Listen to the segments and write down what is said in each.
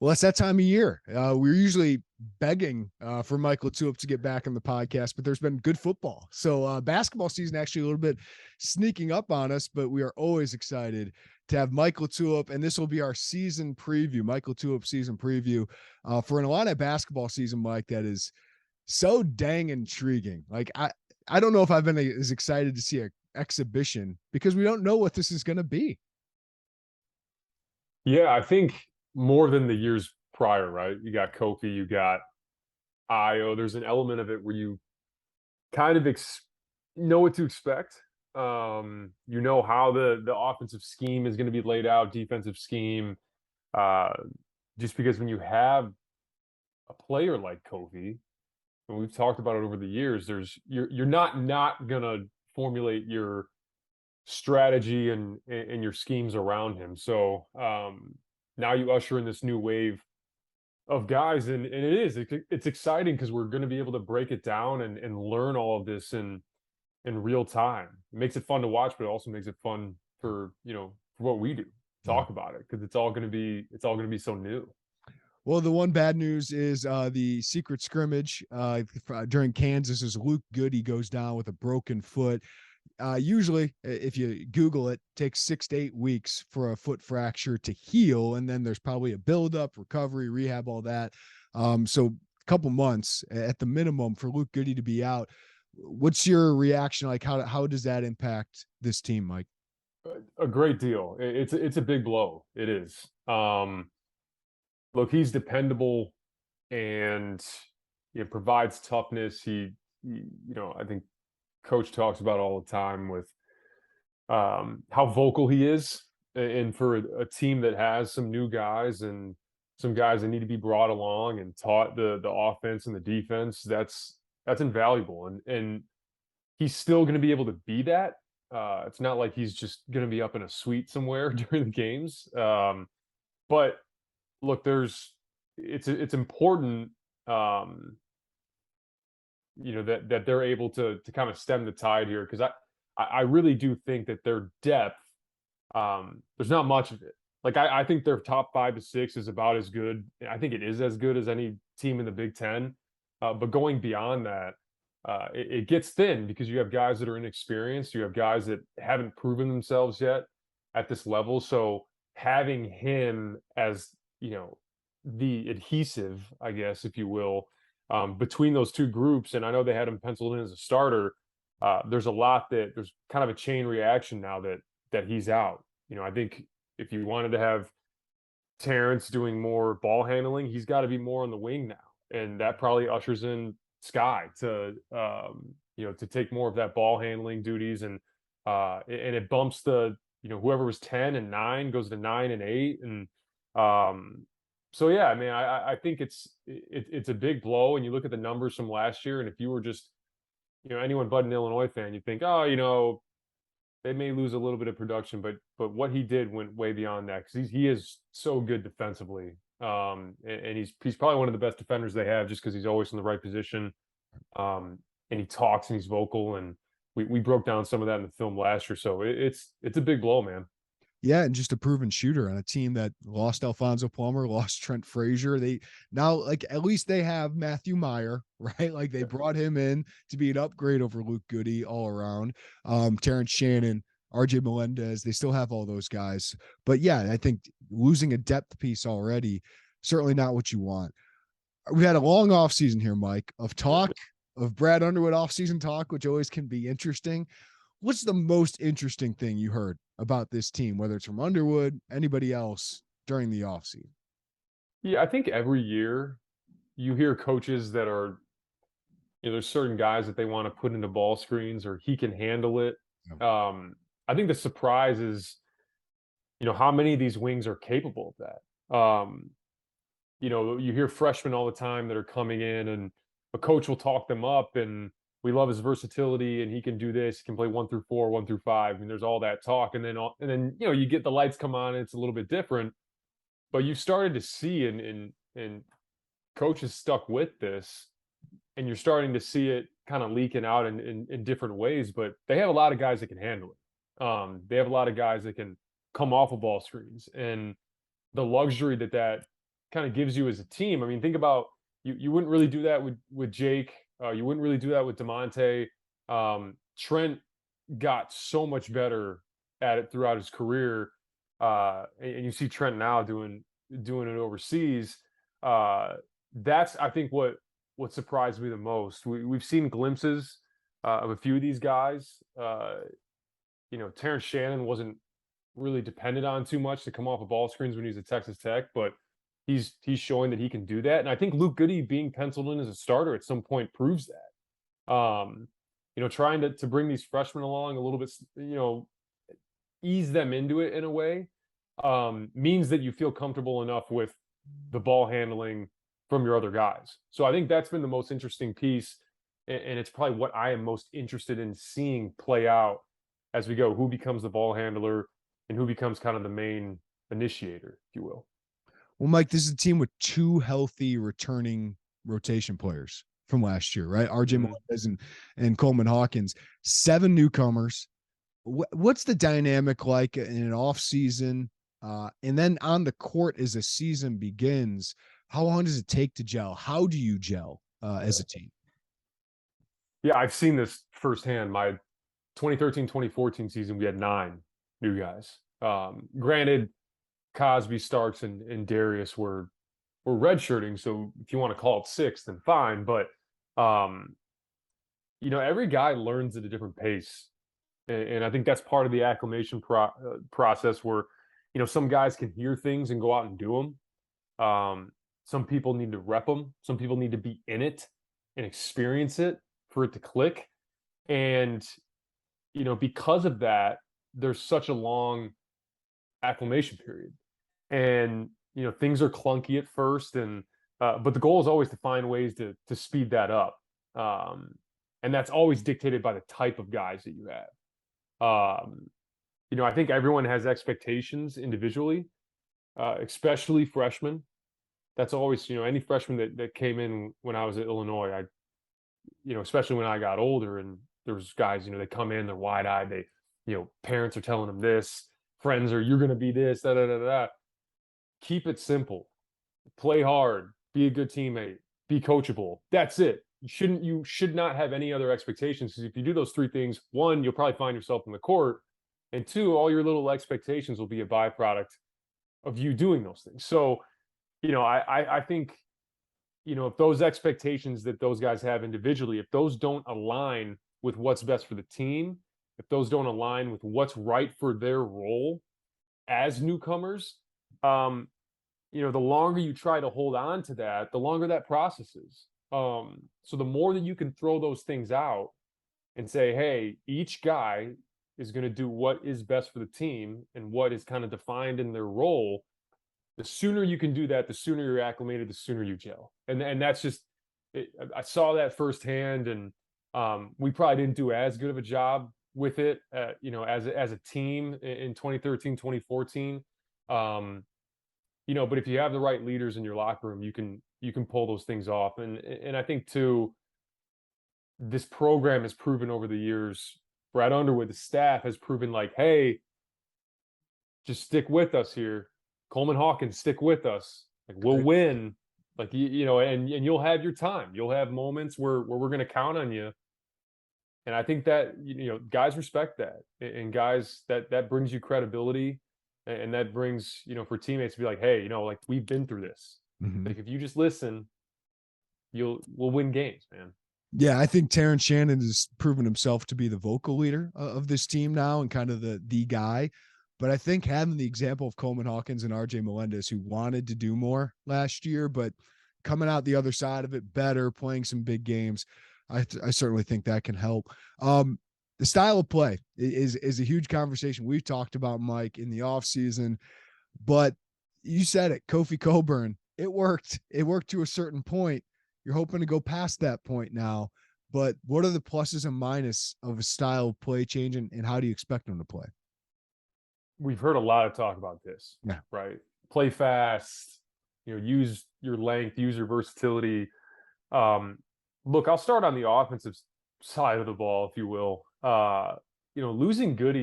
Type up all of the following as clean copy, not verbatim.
Well, it's that time of year. We're usually begging for Mike LaTulip to get back on the podcast, but there's been good football. So basketball season actually a little bit sneaking up on us, but we are always excited to have Mike LaTulip, and this will be our season preview, Mike LaTulip season preview for an Illini basketball season, Mike, that is so dang intriguing. Like, I don't know if I've been as excited to see an exhibition because we don't know what this is going to be. Yeah, I think more than the years prior, right? You got Kofi, you got Io. There's an element of it where you kind of know what to expect. You know how the offensive scheme is going to be laid out, defensive scheme. Just because when you have a player like Kofi, and we've talked about it over the years, you're not gonna formulate your strategy and your schemes around him. So now you usher in this new wave of guys, and it's exciting because we're going to be able to break it down and learn all of this in real time. It makes it fun to watch, but it also makes it fun for what we do, talk about it, because it's all going to be so new. Well, the one bad news is the secret scrimmage during Kansas is Luke Goode. He goes down with a broken foot. Usually, if you Google it, takes 6 to 8 weeks for a foot fracture to heal. And then there's probably a buildup, recovery, rehab, all that. So a couple months at the minimum for Luke Goode to be out. What's your reaction? Like, how does that impact this team, Mike? A great deal. It's a big blow. It is. Look, he's dependable and provides toughness. He I think Coach talks about all the time with how vocal he is, and for a team that has some new guys and some guys that need to be brought along and taught the offense and the defense, that's invaluable. And he's still going to be able to be that. It's not like he's just going to be up in a suite somewhere during the games. But look, it's important. That they're able to kind of stem the tide here, because I really do think that their depth, there's not much of it. Like, I think their top 5 to 6 is about as good. I think it is as good as any team in the Big Ten. But going beyond that, it gets thin because you have guys that are inexperienced. You have guys that haven't proven themselves yet at this level. So having him as, the adhesive, I guess, if you will, between those two groups, and I know they had him penciled in as a starter, there's kind of a chain reaction now that he's out. I think if you wanted to have Terrence doing more ball handling, he's got to be more on the wing now, and that probably ushers in Sky to take more of that ball handling duties, and it bumps the whoever was 10 and 9 goes to 9 and 8, and so yeah, I mean, I think it's a big blow. And you look at the numbers from last year, and if you were just anyone but an Illinois fan, you think, oh, they may lose a little bit of production, but what he did went way beyond that, because he is so good defensively, and he's probably one of the best defenders they have, just because he's always in the right position, and he talks and he's vocal, and we broke down some of that in the film last year. So it's a big blow, man. Yeah, and just a proven shooter on a team that lost Alfonso Plummer, lost Trent Frazier. They now, like, at least they have Matthew Meyer, right? Like, they brought him in to be an upgrade over Luke Goode all around. Terrence Shannon, RJ Melendez, they still have all those guys. But yeah, I think losing a depth piece already, certainly not what you want. We had a long offseason here, Mike, of Brad Underwood offseason talk, which always can be interesting. What's the most interesting thing you heard about this team, whether it's from Underwood, anybody else during the offseason? Yeah, I think every year you hear coaches that are, there's certain guys that they want to put into ball screens, or he can handle it. I think the surprise is, how many of these wings are capable of that. You hear freshmen all the time that are coming in, and a coach will talk them up, and we love his versatility, and he can do this. He can play 1 through 4, 1 through 5. I mean, there's all that talk, and then you get the lights come on, and it's a little bit different. But you've started to see, and coaches stuck with this, and you're starting to see it kind of leaking out in different ways. But they have a lot of guys that can handle it. They have a lot of guys that can come off of ball screens, and the luxury that kind of gives you as a team. I mean, think about you wouldn't really do that with Jake. You wouldn't really do that with DeMonte. Trent got so much better at it throughout his career. And you see Trent now doing it overseas. That's, I think, what surprised me the most. We've seen glimpses of a few of these guys. Terrence Shannon wasn't really depended on too much to come off of ball screens when he was at Texas Tech, but he's showing that he can do that. And I think Luke Goode being penciled in as a starter at some point proves that. Trying to bring these freshmen along a little bit, ease them into it in a way, means that you feel comfortable enough with the ball handling from your other guys. So I think that's been the most interesting piece, and it's probably what I am most interested in seeing play out as we go. Who becomes the ball handler and who becomes kind of the main initiator, if you will. Well, Mike, this is a team with 2 healthy returning rotation players from last year, right? RJ Melendez and Coleman Hawkins. 7 newcomers. What's the dynamic like in an off season? And then on the court as the season begins, how long does it take to gel? How do you gel as a team? Yeah, I've seen this firsthand. My 2013, 2014 season, we had 9 new guys. Granted, Cosby, Starks, and Darius were redshirting, so if you want to call it 6, then fine. But every guy learns at a different pace, and I think that's part of the acclimation process. Where some guys can hear things and go out and do them. Some people need to rep them. Some people need to be in it and experience it for it to click. And because of that, there's such a long acclimation period. And things are clunky at first, and but the goal is always to find ways to speed that up, and that's always dictated by the type of guys that you have. I think everyone has expectations individually, especially freshmen. That's always any freshman that came in when I was at Illinois. Especially when I got older, and there was guys they come in, they're wide eyed. They parents are telling them this, friends are you're going to be this, da da da da. Keep it simple. Play hard. Be a good teammate. Be coachable. That's it. You should not have any other expectations, because if you do those 3 things, 1, you'll probably find yourself in the court, and 2, all your little expectations will be a byproduct of you doing those things. So, I think, if those expectations that those guys have individually, if those don't align with what's best for the team, if those don't align with what's right for their role as newcomers, the longer you try to hold on to that, the longer that process is. So the more that you can throw those things out and say, hey, each guy is going to do what is best for the team and what is kind of defined in their role, the sooner you can do that, the sooner you're acclimated, the sooner you gel. And that's just, I saw that firsthand, and we probably didn't do as good of a job with it, as a team in 2013, 2014. But if you have the right leaders in your locker room, you can pull those things off. And I think too, this program has proven over the years, Brad Underwood, the staff has proven like, hey, just stick with us here. Coleman Hawkins, stick with us. Like, we'll win. Like, and you'll have your time. You'll have moments where we're going to count on you. And I think that, guys respect that, and guys, that brings you credibility. And that brings, for teammates to be like, hey, like, we've been through this. Mm-hmm. Like, if you just listen, we'll win games, man. Yeah, I think Terrence Shannon has proven himself to be the vocal leader of this team now, and kind of the guy. But I think having the example of Coleman Hawkins and RJ Melendez, who wanted to do more last year, but coming out the other side of it better, playing some big games, I certainly think that can help. The style of play is a huge conversation we've talked about, Mike, in the offseason. But you said it, Kofi Cockburn, it worked. It worked to a certain point. You're hoping to go past that point now. But what are the pluses and minuses of a style of play change, and how do you expect them to play? We've heard a lot of talk about this, right? Play fast, use your length, use your versatility. Look, I'll start on the offensive side of the ball, if you will. Losing Goode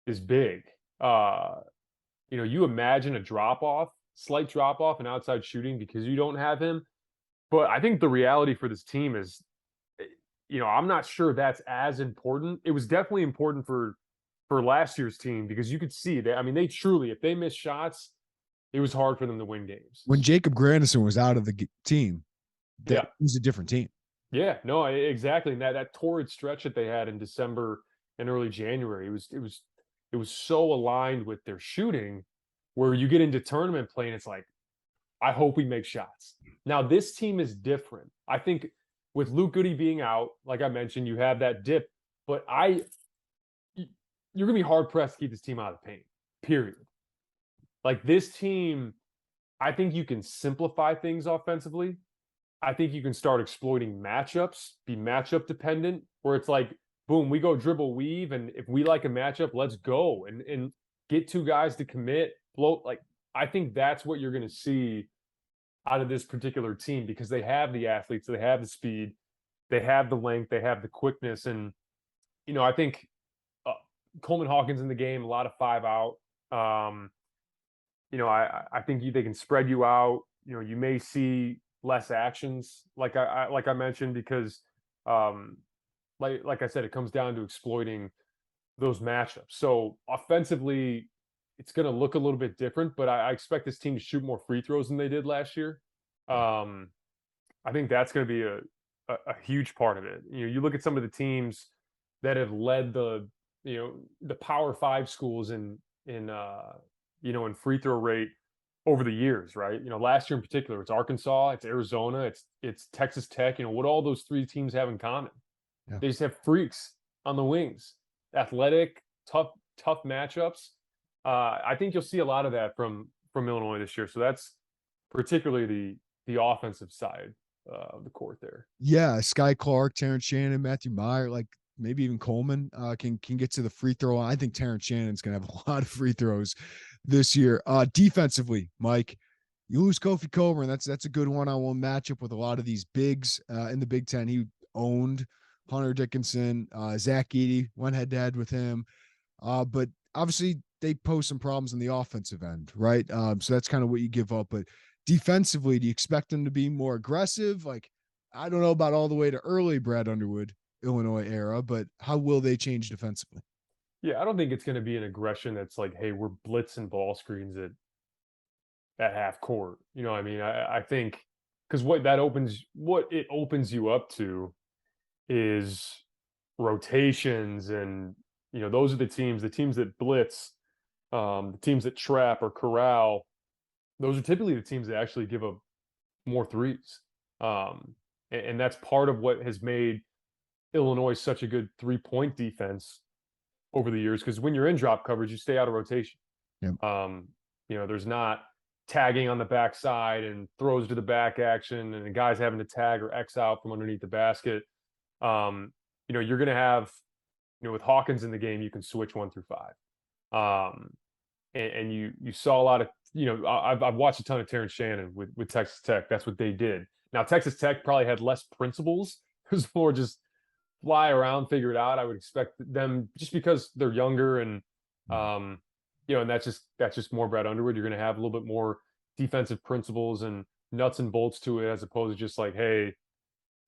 is big. You imagine a drop off slight drop off in outside shooting because you don't have him. But I think the reality for this team is, I'm not sure that's as important. It was definitely important for last year's team because you could see that. I mean, they truly, if they miss shots, it was hard for them to win games. When Jacob Grandison was out of the team, that was a different team. Yeah, no, exactly. And that torrid stretch that they had in December and early January, it was so aligned with their shooting where you get into tournament play and it's like, I hope we make shots. Now, this team is different. I think with Luke Goode being out, like I mentioned, you have that dip, but you're going to be hard pressed to keep this team out of the paint, period. Like this team, I think you can simplify things offensively. I think you can start exploiting matchups, be matchup dependent, where it's like, boom, we go dribble weave, and if we like a matchup, let's go and get two guys to commit, float. Like I think that's what you're going to see out of this particular team because they have the athletes, they have the speed, they have the length, they have the quickness, and I think Coleman Hawkins in the game, a lot of 5 out. I think they can spread you out. You may see less actions, like I mentioned, because like I said, it comes down to exploiting those matchups. So offensively, it's going to look a little bit different, but I expect this team to shoot more free throws than they did last year. I think that's going to be a huge part of it. You look at some of the teams that have led the Power 5 schools in free throw rate over the years, right? Last year in particular, it's Arkansas, it's Arizona, it's Texas Tech. What all those three teams have in common? Yeah. They just have freaks on the wings, athletic, tough matchups. I think you'll see a lot of that from Illinois this year. So that's particularly the offensive side of the court there. Yeah, Sky Clark, Terrence Shannon, Matthew Meyer, like maybe even Coleman can get to the free throw. I think Terrence Shannon's going to have a lot of free throws this year. Defensively, Mike, you lose Kofi Coburn. That's a good one-on-one matchup with a lot of these bigs in the Big Ten. He owned Hunter Dickinson, Zach Edey, went head-to-head with him. But obviously they pose some problems on the offensive end, right? So that's kind of what you give up. But defensively, do you expect them to be more aggressive? Like, I don't know about all the way to early Brad Underwood Illinois era, but how will they change defensively? Yeah, I don't think it's going to be an aggression that's like, hey, we're blitzing ball screens at half court. I think because what it opens you up to is rotations, and those are the teams that blitz, the teams that trap or corral. Those are typically the teams that actually give up more threes, and that's part of what has made Illinois such a good 3-point defense over the years, because when you're in drop coverage, you stay out of rotation. Yep. There's not tagging on the backside and throws to the back action and the guys having to tag or X out from underneath the basket. You're going to have, with Hawkins in the game, you can switch 1 through 5. And you saw a lot of, I've watched a ton of Terrence Shannon with Texas Tech. That's what they did. Now, Texas Tech probably had less principles. It was more just fly around, figure it out. I would expect them, just because they're younger and and that's just more Brad Underwood. You're going to have a little bit more defensive principles and nuts and bolts to it, as opposed to just like, hey,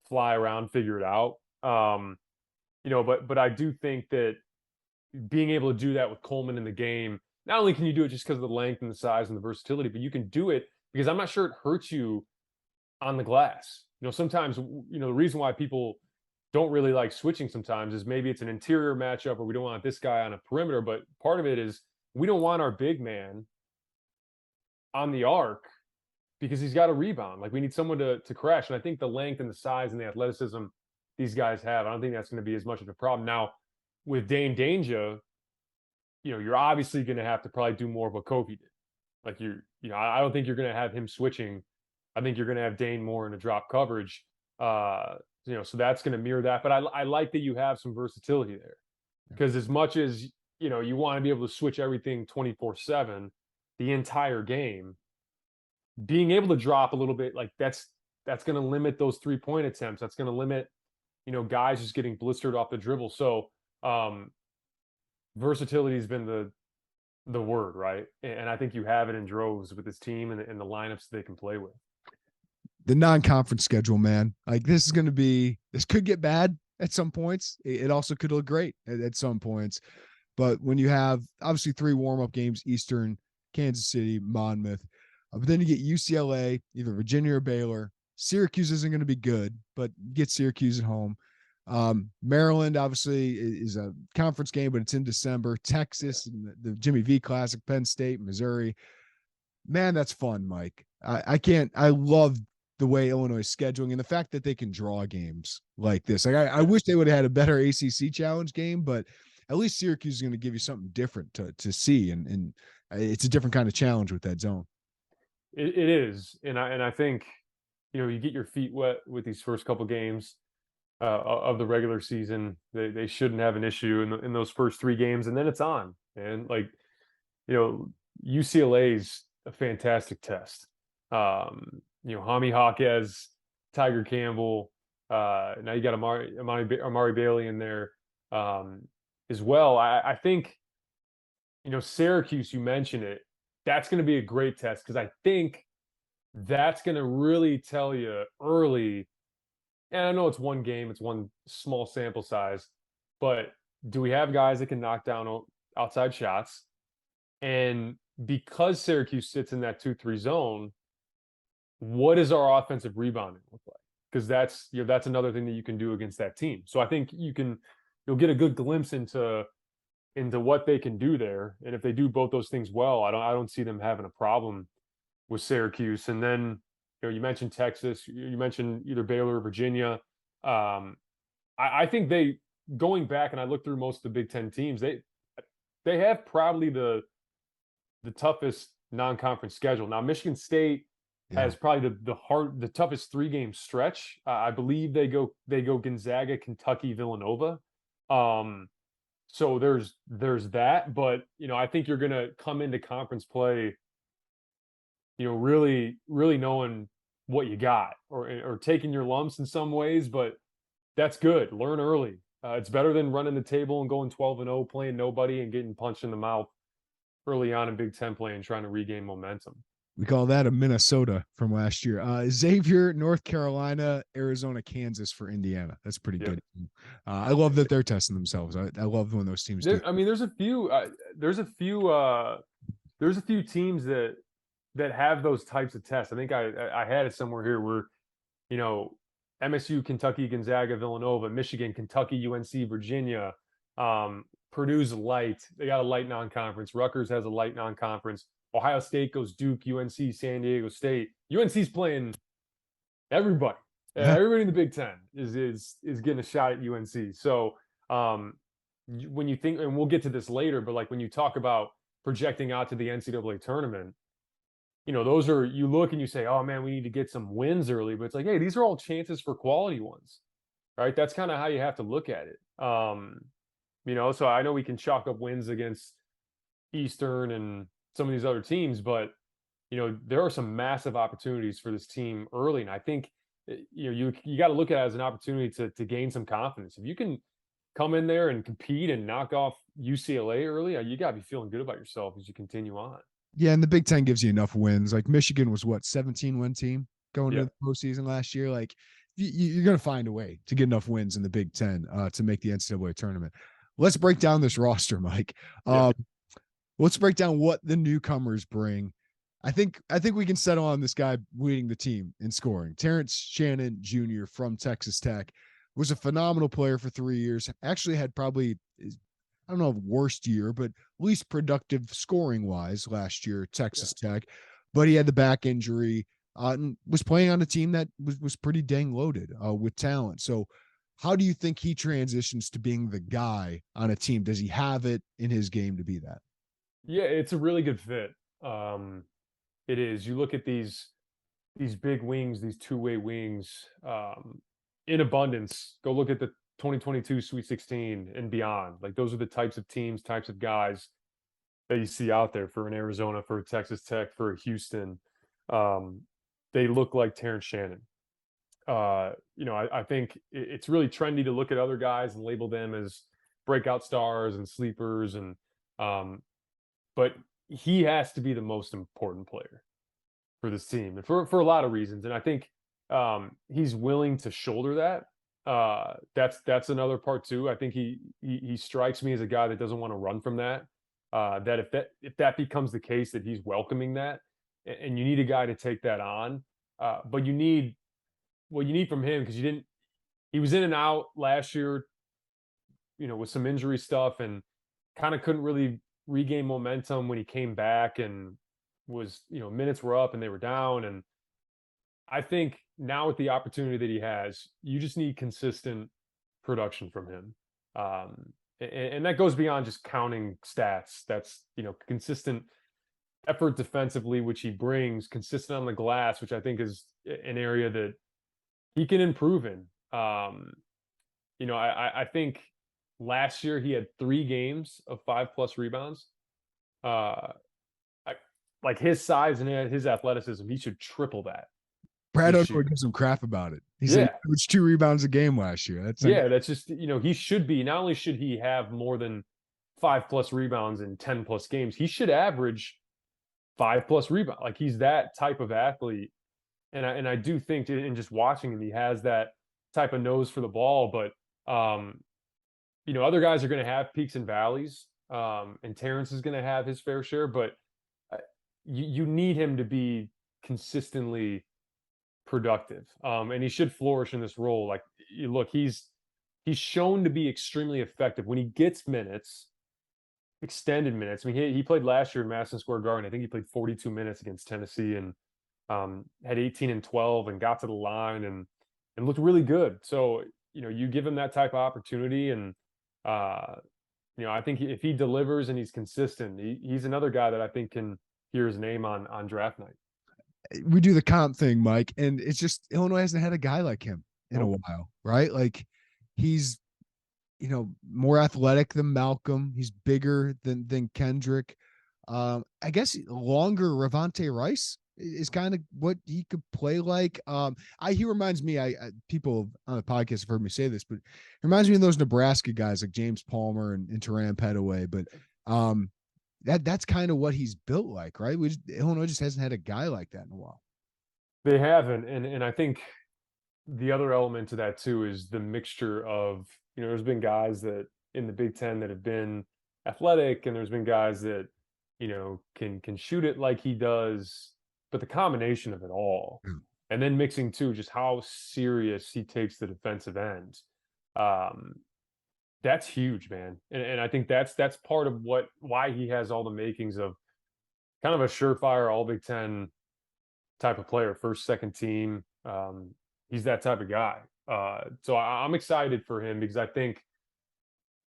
fly around, figure it out. But I do think that being able to do that with Coleman in the game, not only can you do it just because of the length and the size and the versatility, but you can do it because I'm not sure it hurts you on the glass. Sometimes, the reason why people don't really like switching sometimes is maybe it's an interior matchup or we don't want this guy on a perimeter, but part of it is we don't want our big man on the arc because he's got a rebound. Like, we need someone to crash. And I think the length and the size and the athleticism these guys have, I don't think that's going to be as much of a problem. Now, with Dainja, you're obviously going to have to probably do more of what Kofi did. Like, I don't think you're going to have him switching. I think you're going to have Dain more in a drop coverage. So that's going to mirror that. But I like that you have some versatility there, because as much as, you want to be able to switch everything 24/7, the entire game, being able to drop a little bit, like that's going to limit those 3-point attempts. That's going to limit, guys just getting blistered off the dribble. So versatility has been the word, right? And I think you have it in droves with this team and the lineups they can play with. The non-conference schedule, man. Like this could get bad at some points. It also could look great at some points. But when you have obviously 3 warm-up games, Eastern, Kansas City, Monmouth, but then you get UCLA, either Virginia or Baylor. Syracuse isn't going to be good, but get Syracuse at home. Maryland obviously is a conference game, but it's in December. Texas, and the Jimmy V Classic, Penn State, Missouri. Man, that's fun, Mike. I love the way Illinois is scheduling and the fact that they can draw games like this. Like I wish they would have had a better ACC challenge game, but at least Syracuse is going to give you something different to see, and it's a different kind of challenge with that zone. It is, and I think you get your feet wet with these first couple games of the regular season. They shouldn't have an issue in those first 3 games, and then it's on. And UCLA's a fantastic test. Jaime Hawkins, Tiger Campbell. Now you got Amari Bailey in there as well. I think Syracuse. You mentioned it. That's going to be a great test because I think that's going to really tell you early. And I know it's one game, it's one small sample size, but do we have guys that can knock down outside shots? And because Syracuse sits in that 2-3 zone, what does our offensive rebounding look like? Because that's another thing that you can do against that team. So I think you'll get a good glimpse into what they can do there. And if they do both those things well, I don't see them having a problem with Syracuse. And then you mentioned Texas, you mentioned either Baylor or Virginia. I think going back and I looked through most of the Big Ten teams, they have probably the toughest non-conference schedule. Now Michigan State has probably the toughest 3-game stretch. I believe they go Gonzaga, Kentucky, Villanova. So there's that, but I think you're going to come into conference play, really knowing what you got or taking your lumps in some ways, but that's good. Learn early. It's better than running the table and going 12-0, playing nobody and getting punched in the mouth early on in Big Ten play and trying to regain momentum. We call that a Minnesota from last year. Xavier, North Carolina, Arizona, Kansas for Indiana. That's pretty good. I love that they're testing themselves. I love when those teams do. I mean, there's a few teams that have those types of tests. I think I had it somewhere here where, MSU, Kentucky, Gonzaga, Villanova, Michigan, Kentucky, UNC, Virginia, Purdue's light. They got a light non-conference. Rutgers has a light non-conference. Ohio State goes Duke, UNC, San Diego State. UNC's playing everybody. Everybody in the Big Ten is getting a shot at UNC. So when you think, and we'll get to this later, but like when you talk about projecting out to the NCAA tournament, those are, you look and you say, oh man, we need to get some wins early, but it's like, hey, these are all chances for quality ones, right? That's kind of how you have to look at it. So I know we can chalk up wins against Eastern and some of these other teams, but there are some massive opportunities for this team early, and I think you got to look at it as an opportunity to gain some confidence. If you can come in there and compete and knock off UCLA early, you got to be feeling good about yourself as you continue on. Yeah, and the Big Ten gives you enough wins. Like Michigan was 17-win team going to the postseason last year. Like you're going to find a way to get enough wins in the Big Ten to make the NCAA tournament. Let's break down this roster, Mike. Let's break down what the newcomers bring. I think we can settle on this guy leading the team in scoring. Terrence Shannon Jr. from Texas Tech was a phenomenal player for 3 years. Actually had probably, I don't know, worst year, but least productive scoring wise last year at Texas Tech. But he had the back injury and was playing on a team that was pretty dang loaded with talent. So how do you think he transitions to being the guy on a team? Does he have it in his game to be that? Yeah, it's a really good fit. It is. You look at these big wings, these two-way wings, in abundance. Go look at the 2022 Sweet 16 and beyond. Like those are the types of teams, types of guys that you see out there for an Arizona, for a Texas Tech, for a Houston. They look like Terrence Shannon. I think it's really trendy to look at other guys and label them as breakout stars and sleepers and but he has to be the most important player for this team, and for a lot of reasons. And I think he's willing to shoulder that. That's another part too. I think he strikes me as a guy that doesn't want to run from that. That if that becomes the case, that he's welcoming that, and you need a guy to take that on. But you need what you need from him, because he was in and out last year, with some injury stuff, and kind of couldn't really regain momentum when he came back, and was, minutes were up and they were down. And I think now with the opportunity that he has, you just need consistent production from him. And that goes beyond just counting stats. That's, consistent effort defensively, which he brings, consistent on the glass, which I think is an area that he can improve in. I think last year he had 3 games of 5+ rebounds. Like his size and his athleticism, he should triple that. Brad Underwood gives him crap about it. He said he averaged 2 rebounds a game last year. That's just, he should be, not only should he have more than 5+ rebounds in 10+ games, he should average 5+ rebounds. Like, he's that type of athlete. And I do think, in just watching him, he has that type of nose for the ball. But other guys are going to have peaks and valleys, and Terrence is going to have his fair share. But you need him to be consistently productive, and he should flourish in this role. Like, look, he's shown to be extremely effective when he gets minutes, extended minutes. I mean, he played last year in Madison Square Garden. I think he played 42 minutes against Tennessee, and had 18 and 12, and got to the line and looked really good. So, you give him that type of opportunity, and I think if he delivers and he's consistent, he's another guy that I think can hear his name on draft night. We do the comp thing, Mike, and it's just Illinois hasn't had a guy like him in a while, right? Like, he's, more athletic than Malcolm. He's bigger than Kendrick. I guess longer Ravonte Rice is kind of what he could play like. He reminds me, people on the podcast have heard me say this, but it reminds me of those Nebraska guys like James Palmer and Teran Petaway. But that's kind of what he's built like, right? Illinois just hasn't had a guy like that in a while. They haven't, and I think the other element to that too is the mixture of, there's been guys that in the Big Ten that have been athletic, and there's been guys that, can shoot it like he does, but the combination of it all, and then mixing too just how serious he takes the defensive end. That's huge, man. And I think that's part of why he has all the makings of kind of a surefire all Big Ten type of player, first, second team. He's that type of guy. So I'm excited for him, because I think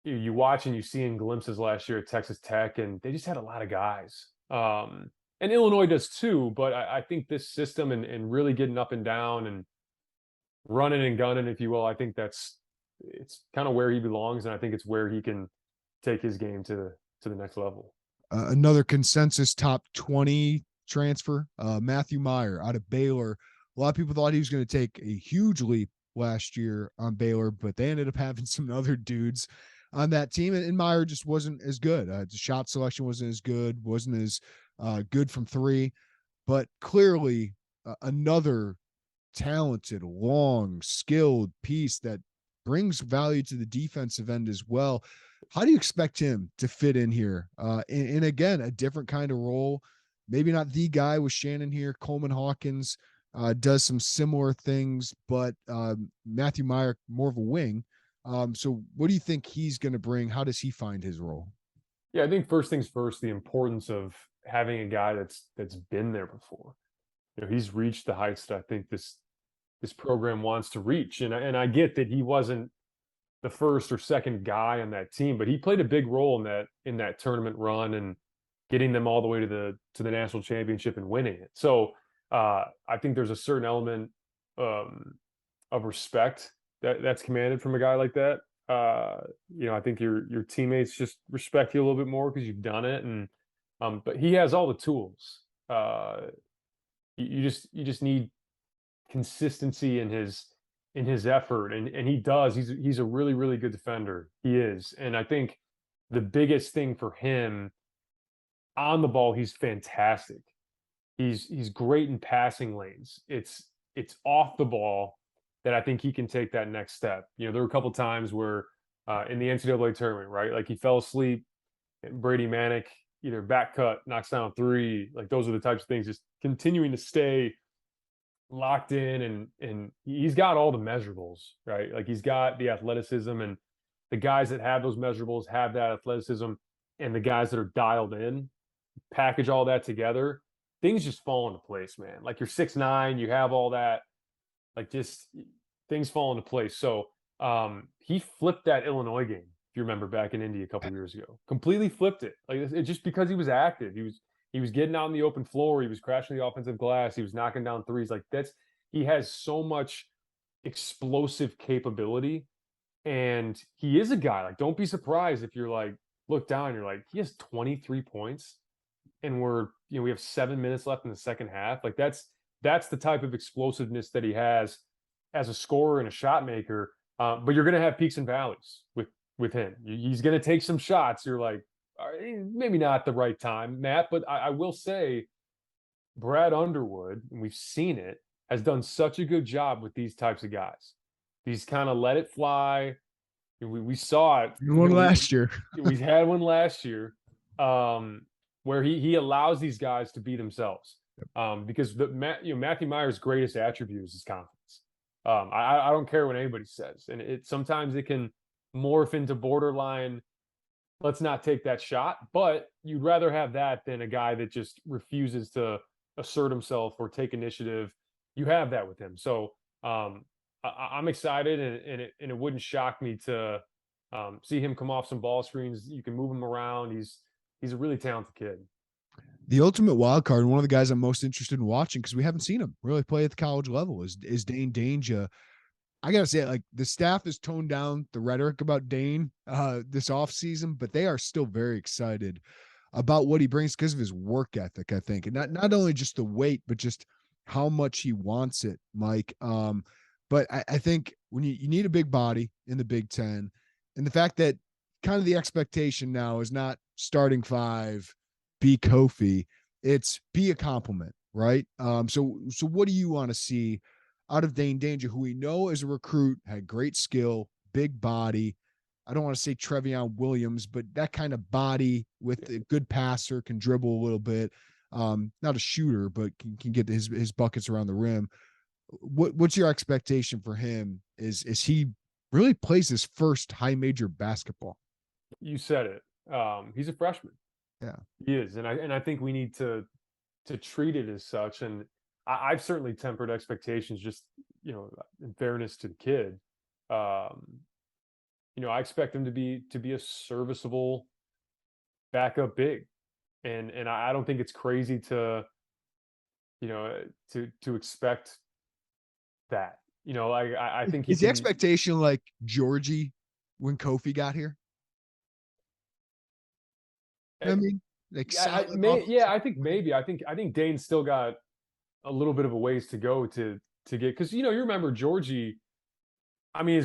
you watch and you see in glimpses last year at Texas Tech, and they just had a lot of guys. And Illinois does too, but I think this system and really getting up and down and running and gunning, if you will, I think it's kind of where he belongs, and I think it's where he can take his game to the next level. Another consensus top 20 transfer, Matthew Meyer out of Baylor. A lot of people thought he was going to take a huge leap last year on Baylor, but they ended up having some other dudes on that team, and Meyer just wasn't as good. The shot selection wasn't as good, wasn't as good from 3, but clearly another talented, long, skilled piece that brings value to the defensive end as well. How do you expect him to fit in here? In again, a different kind of role, maybe not the guy with Shannon here. Coleman Hawkins does some similar things, but Matthew Meyer, more of a wing. So what do you think he's going to bring? How does he find his role? Yeah, I think first things first, the importance of having a guy that's been there before. He's reached the heights that I think this program wants to reach. And I get that he wasn't the first or second guy on that team, but he played a big role in that tournament run and getting them all the way to the national championship and winning it. So I think there's a certain element of respect that's commanded from a guy like that. I think your teammates just respect you a little bit more because you've done it. And but he has all the tools. You just need consistency in his effort, and he does. He's a really, really good defender. He is. And I think the biggest thing for him on the ball, he's fantastic. He's great in passing lanes. It's off the ball that I think he can take that next step. You know, there were a couple times where in the NCAA tournament, right? Like he fell asleep and Brady Manic either back cut, knocks down a three. Like those are the types of things, just continuing to stay locked in, and he's got all the measurables, right? Like he's got the athleticism, and the guys that have those measurables have that athleticism, and the guys that are dialed in package all that together, things just fall into place, man. Like you're 6'9", you have all that, like just things fall into place. So he flipped that Illinois game, if you remember, back in Indy a couple years ago. Completely flipped it. Like it just because he was active. He was getting out in the open floor, he was crashing the offensive glass, he was knocking down threes. Like he has so much explosive capability. And he is a guy, like, don't be surprised if you're like, look down, you're like, he has 23 points and we have 7 minutes left in the second half. Like that's the type of explosiveness that he has as a scorer and a shot maker. But you're going to have peaks and valleys with him. He's going to take some shots. You're like, maybe not the right time, Matt, but I will say Brad Underwood, and we've seen it, has done such a good job with these types of guys. These kind of let it fly. We saw it. One last year. We had one last year where he allows these guys to be themselves. Because Matthew Meyer's greatest attribute is his confidence. I don't care what anybody says. And sometimes it can morph into borderline, let's not take that shot. But you'd rather have that than a guy that just refuses to assert himself or take initiative. You have that with him. So I'm excited, and it wouldn't shock me to see him come off some ball screens. You can move him around. He's a really talented kid. The ultimate wild card, and one of the guys I'm most interested in watching because we haven't seen him really play at the college level, is Dainja. I gotta say, like, the staff has toned down the rhetoric about Dain this offseason, but they are still very excited about what he brings because of his work ethic, I think. And not only just the weight, but just how much he wants it, Mike. But I think when you need a big body in the Big Ten, and the fact that kind of the expectation now is not starting five, be Kofi, it's be a compliment, right? So what do you want to see out of Dainja, who we know as a recruit had great skill, big body? I don't want to say Trevion Williams, but that kind of body with a good passer, can dribble a little bit. Not a shooter, but can get his buckets around the rim. What's your expectation for him? Is he really plays his first high major basketball? You said it. He's a freshman. Yeah, he is, and I think we need to treat it as such. And I've certainly tempered expectations, just in fairness to the kid. I expect him to be a serviceable backup big, and I don't think it's crazy to expect that. I think is the expectation like Georgie when Kofi got here? I mean, like, I think maybe. I think Dain's still got a little bit of a ways to go to get, because you remember Georgie. I mean,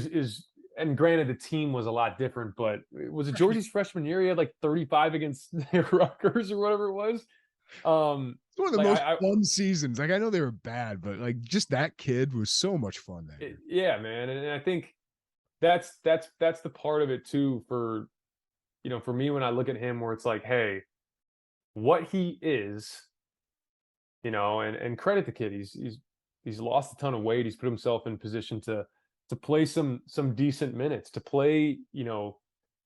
and granted the team was a lot different, but was it Georgie's freshman year? He had like 35 against Rutgers or whatever it was. It's one of the most fun seasons. Like, I know they were bad, but like just that kid was so much fun that year. Yeah, man, and I think that's the part of it too for me when I look at him, where it's like, hey, what he is, and credit the kid. He's lost a ton of weight. He's put himself in position to play some decent minutes, to play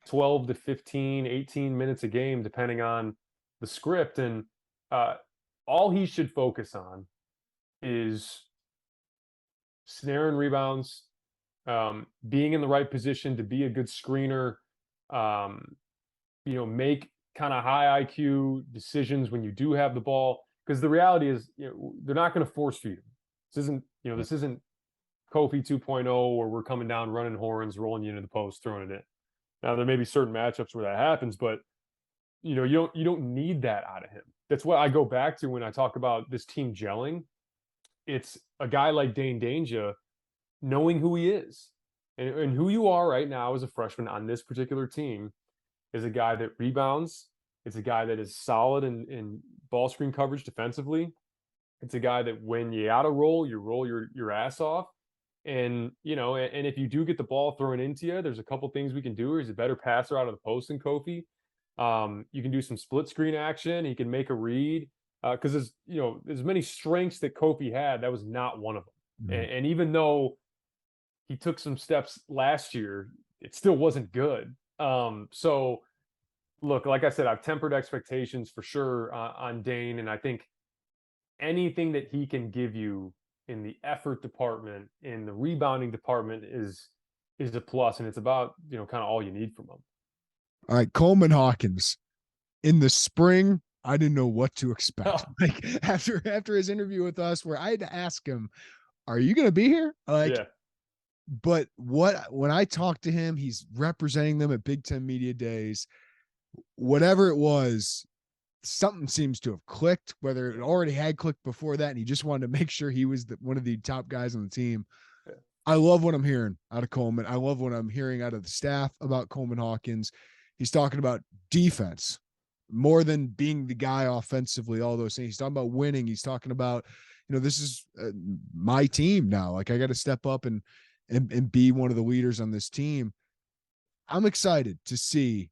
12 to 15, 18 minutes a game, depending on the script. And all he should focus on is snaring rebounds, being in the right position to be a good screener, make kind of high IQ decisions when you do have the ball. Because the reality is, they're not going to force feed him. This isn't Kofi 2.0 where we're coming down, running horns, rolling you into the post, throwing it in. Now there may be certain matchups where that happens, but you don't need that out of him. That's what I go back to when I talk about this team gelling. It's a guy like Dainja knowing who he is and who you are right now as a freshman on this particular team is a guy that rebounds, It's a guy that is solid in ball screen coverage defensively. It's a guy that when you gotta roll, you roll your ass off. And, and if you do get the ball thrown into you, there's a couple things we can do. He's a better passer out of the post than Kofi. You can do some split screen action. He can make a read. Because as many strengths that Kofi had, that was not one of them. Mm-hmm. And even though he took some steps last year, it still wasn't good. So look, like I said, I've tempered expectations for sure on Dain, and I think anything that he can give you in the effort department, in the rebounding department is a plus, and it's about kind of all you need from him. All right, Coleman Hawkins. In the spring, I didn't know what to expect. Like after his interview with us, where I had to ask him, "Are you going to be here?" Yeah. But when I talked to him, he's representing them at Big Ten Media Days. Whatever it was, something seems to have clicked, whether it already had clicked before that, and he just wanted to make sure he was one of the top guys on the team. Yeah. I love what I'm hearing out of Coleman. I love what I'm hearing out of the staff about Coleman Hawkins. He's talking about defense more than being the guy offensively, all those things. He's talking about winning. He's talking about, this is my team now. Like, I got to step up and be one of the leaders on this team. I'm excited to see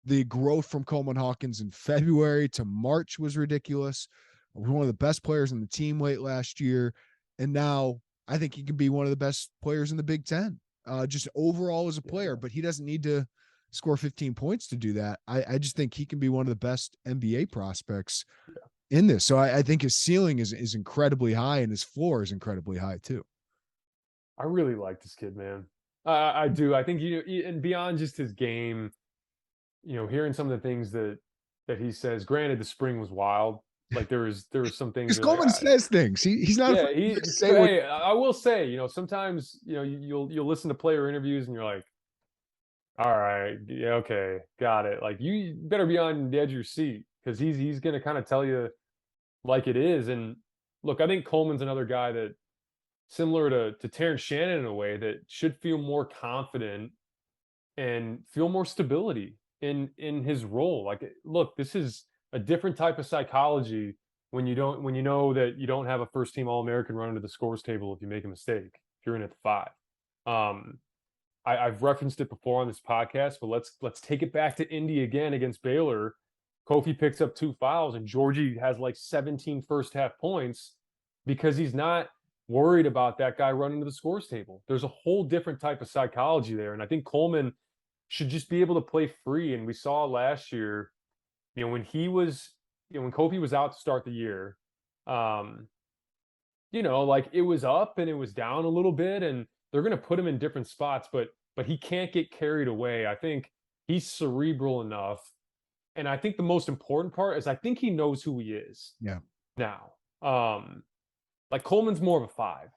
the growth from Coleman Hawkins in February to March was ridiculous. One of the best players on the team late last year. And now I think he can be one of the best players in the Big Ten, just overall as a player, but he doesn't need to score 15 points to do that. I just think he can be one of the best NBA prospects in this. So I think his ceiling is incredibly high, and his floor is incredibly high too. I really like this kid, man. I do. I think, and beyond just his game, hearing some of the things that he says, granted the spring was wild. Like there was some things. Because Coleman says things. He's not. Yeah, hey, I will say, sometimes, you'll listen to player interviews and you're like, all right, yeah, okay, got it. Like you better be on the edge of your seat because he's going to kind of tell you like it is. And look, I think Coleman's another guy that similar to Terrence Shannon in a way that should feel more confident and feel more stability in his role. Like, look, this is a different type of psychology when you know that you don't have a first team All-American running to the scores table if you make a mistake, if you're in at the 5. I've referenced it before on this podcast, but let's take it back to Indy again against Baylor. Kofi picks up 2 fouls and Georgie has like 17 first half points because he's not worried about that guy running to the scores table. There's a whole different type of psychology there. And I think Coleman should just be able to play free. And we saw last year, when when Kofi was out to start the year, like it was up and it was down a little bit, and they're going to put him in different spots, but he can't get carried away. I think he's cerebral enough. And I think the most important part is I think he knows who he is. Yeah. Now, like Coleman's more of a 5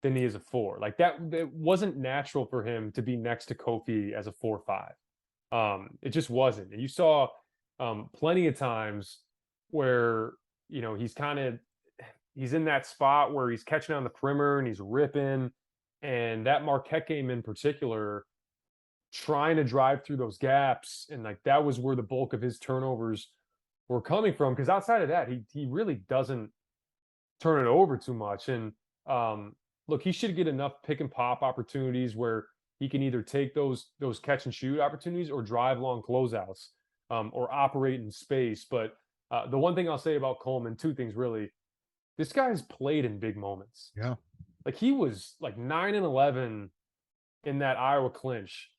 than he is a 4. Like that wasn't natural for him to be next to Kofi as a 4-5. It just wasn't. And you saw plenty of times where, he's in that spot where he's catching on the perimeter and he's ripping. And that Marquette game in particular, trying to drive through those gaps. And like, that was where the bulk of his turnovers were coming from. Because outside of that, he really doesn't turn it over too much. And look, he should get enough pick and pop opportunities where he can either take those catch and shoot opportunities or drive long closeouts or operate in space. But the one thing I'll say about Coleman, 2 things really, this guy's played in big moments. Yeah. Like he was like 9-11 in that Iowa clinch.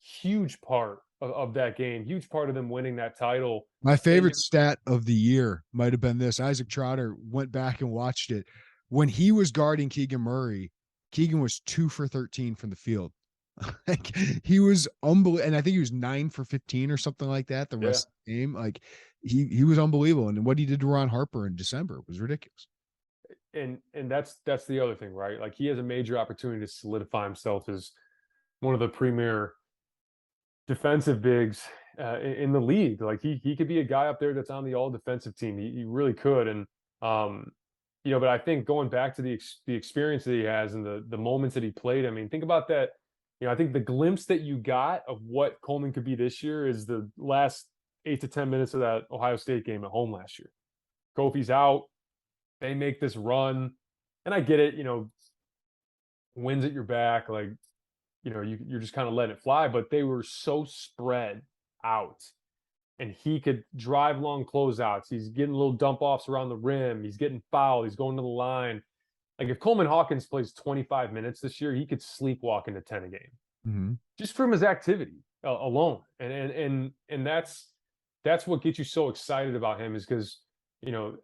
Huge part of that game, huge part of them winning that title. My favorite stat of the year might have been this. Isaac Trotter went back and watched it. When he was guarding Keegan Murray, Keegan was 2 for 13 from the field. Like he was unbelievable. And I think he was 9 for 15 or something like that the rest of the game. Like he was unbelievable. And what he did to Ron Harper in December was ridiculous. And that's the other thing, right? Like he has a major opportunity to solidify himself as one of the premier defensive bigs in the league. Like he could be a guy up there that's on the all defensive team. He really could. And but I think going back to the experience that he has and the moments that he played, I mean, think about that. I think the glimpse that you got of what Coleman could be this year is the last 8 to 10 minutes of that Ohio State game at home last year. Kofi's out. They make this run. And I get it, wins at your back. Like, you're just kind of letting it fly. But they were so spread out. And he could drive long closeouts. He's getting little dump offs around the rim. He's getting fouled. He's going to the line. Like if Coleman Hawkins plays 25 minutes this year, he could sleepwalk into 10 a game, just from his activity alone. And that's what gets you so excited about him, is because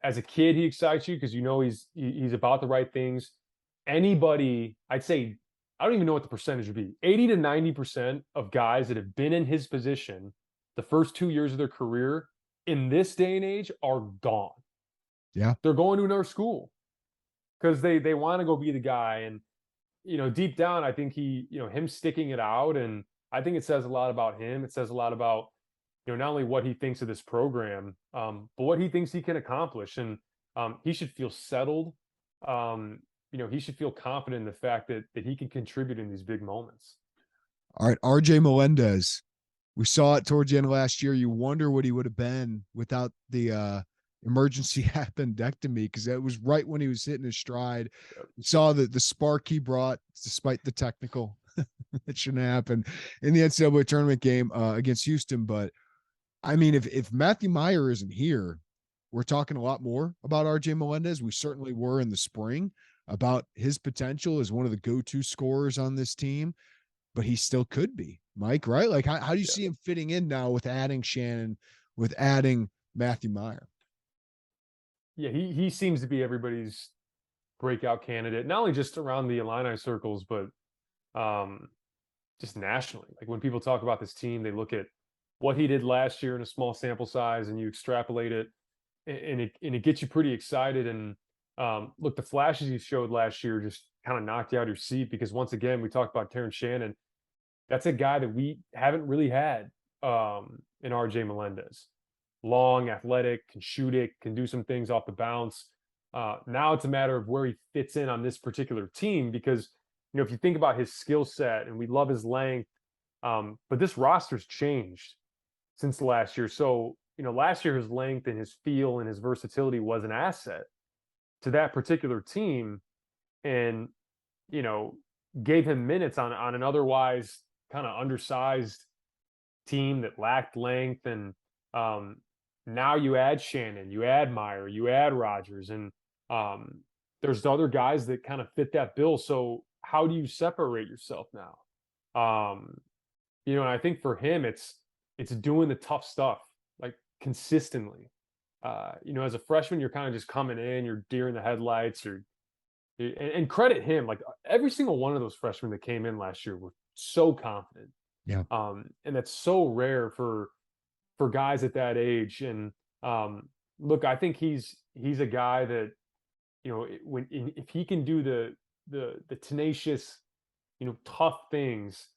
as a kid he excites you because he's about the right things. Anybody, I'd say, I don't even know what the percentage would be. 80 to 90% of guys that have been in his position the first 2 years of their career in this day and age are gone. Yeah, they're going to another school because they want to go be the guy. And deep down, I think him sticking it out, and I think it says a lot about him. It says a lot about not only what he thinks of this program, but what he thinks he can accomplish. And he should feel settled. He should feel confident in the fact that he can contribute in these big moments. All right, RJ Melendez. We saw it towards the end of last year. You wonder what he would have been without the emergency appendectomy, because that was right when he was hitting his stride. We saw the spark he brought, despite the technical that shouldn't happen in the NCAA tournament game against Houston. But I mean, if Matthew Mayer isn't here, we're talking a lot more about RJ Melendez. We certainly were in the spring about his potential as one of the go-to scorers on this team, but he still could be, Mike, right? Like how do you see him fitting in now with adding Shannon, with adding Matthew Mayer? Yeah, he seems to be everybody's breakout candidate, not only just around the Illini circles, but just nationally. Like when people talk about this team, they look at what he did last year in a small sample size, and you extrapolate it, and it gets you pretty excited. And look, the flashes he showed last year just kind of knocked you out of your seat, because once again, we talked about Terrence Shannon. That's a guy that we haven't really had in RJ Melendez. Long, athletic, can shoot it, can do some things off the bounce. Now it's a matter of where he fits in on this particular team, because if you think about his skill set, and we love his length, but this roster's changed since last year. So last year his length and his feel and his versatility was an asset to that particular team, and gave him minutes on an otherwise kind of undersized team that lacked length. And now you add Shannon, you add Meyer, you add Rodgers, and there's other guys that kind of fit that bill. So how do you separate yourself now? And I think for him, it's doing the tough stuff, like consistently. As a freshman, you're kind of just coming in, you're deer in the headlights, and credit him. Like every single one of those freshmen that came in last year were so confident. Yeah. And that's so rare for guys at that age. And look, I think he's a guy that, if he can do the tenacious, tough things,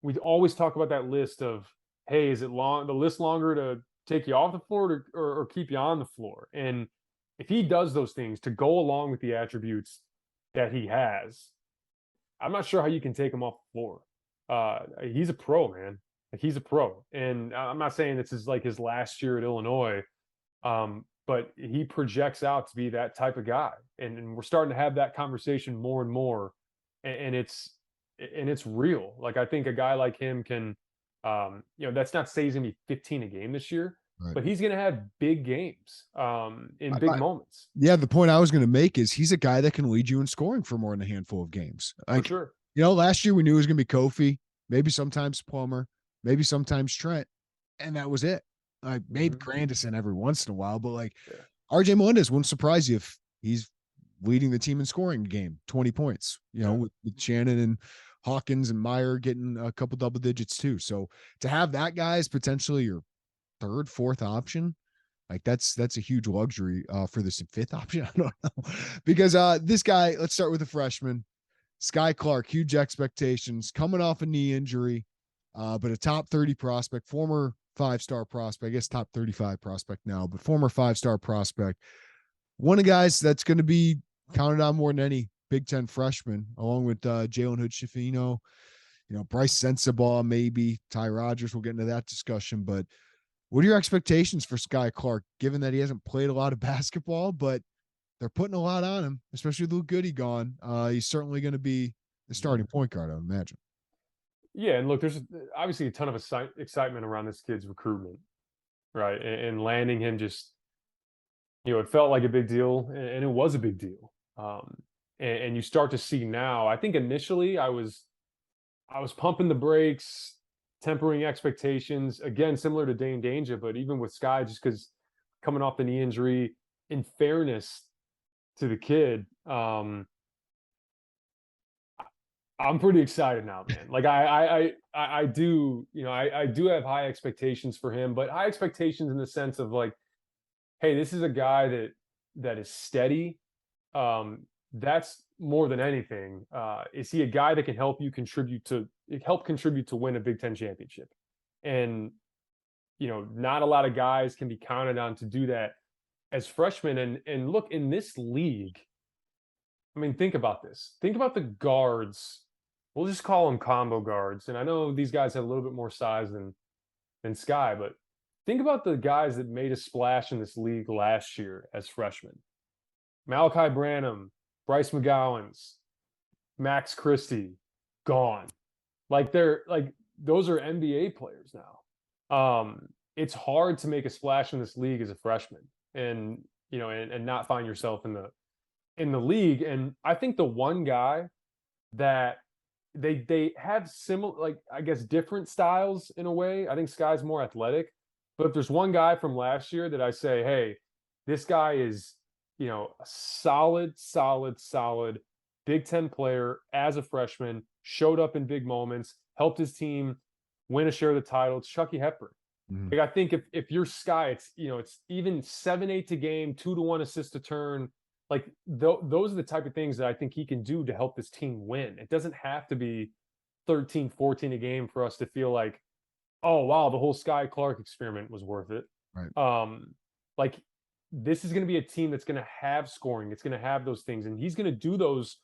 we always talk about that list of, hey, is it the list longer to take you off the floor or keep you on the floor? And if he does those things to go along with the attributes that he has, I'm not sure how you can take him off the floor. He's a pro, man. Like he's a pro. And I'm not saying this is like his last year at Illinois, but he projects out to be that type of guy. And we're starting to have that conversation more and more. And it's real. Like I think a guy like him can, that's not to say he's gonna be 15 a game this year, right, but he's gonna have big games in big moments. Yeah, the point I was gonna make is he's a guy that can lead you in scoring for more than a handful of games. Like, for sure. Last year we knew it was gonna be Kofi, maybe sometimes Plummer, maybe sometimes Trent, and that was it. Like maybe Grandison every once in a while, but RJ Melendez wouldn't surprise you if he's leading the team in scoring game, 20 points, with Shannon and Hawkins and Meyer getting a couple double digits too. So to have that guy as potentially your third, fourth option, like that's a huge luxury for this fifth option. I don't know, because this guy, let's start with the freshman, Sky Clark, huge expectations, coming off a knee injury, but a top 30 prospect, former 5-star prospect, I guess top 35 prospect now, but former 5-star prospect. One of the guys that's going to be counted on more than any Big Ten freshman, along with Jalen Hood-Schifino, Bryce Sensabaugh, maybe Ty Rodgers. We'll get into that discussion, but What are your expectations for Sky Clark, given that he hasn't played a lot of basketball, but they're putting a lot on him, especially with Luke Goode gone. He's certainly going to be the starting point guard, I would imagine. Yeah, and look, there's obviously a ton of excitement around this kid's recruitment, right? And landing him just, it felt like a big deal, and it was a big deal. And you start to see now. I think initially I was pumping the brakes, tempering expectations. Again, similar to Dainja, but even with Sky, just because coming off the knee injury, in fairness to the kid, I'm pretty excited now, man. Like I do, I do have high expectations for him, but high expectations in the sense of like, hey, this is a guy that is steady. That's more than anything. Is he a guy that can help contribute to win a Big Ten championship? And not a lot of guys can be counted on to do that as freshmen. And look, in this league, I mean, think about this. Think about the guards. We'll just call them combo guards. And I know these guys have a little bit more size than Sky, but think about the guys that made a splash in this league last year as freshmen. Malachi Branham, Bryce McGowan's, Max Christie, gone. Like those are NBA players now. It's hard to make a splash in this league as a freshman and not find yourself in the league. And I think the one guy that they have similar, like, I guess, different styles in a way. I think Sky's more athletic, but if there's one guy from last year that I say, hey, this guy is, a solid Big Ten player as a freshman, showed up in big moments, helped his team win a share of the title, it's Chucky Hepburn. Like, I think if you're Sky, it's, it's even 7-8 to game, 2-1 assist to turn. Like those are the type of things that I think he can do to help this team win. It doesn't have to be 13, 14 a game for us to feel like, oh, wow, the whole Sky Clark experiment was worth it. Right. Like, this is going to be a team that's going to have scoring. It's going to have those things. And he's going to do those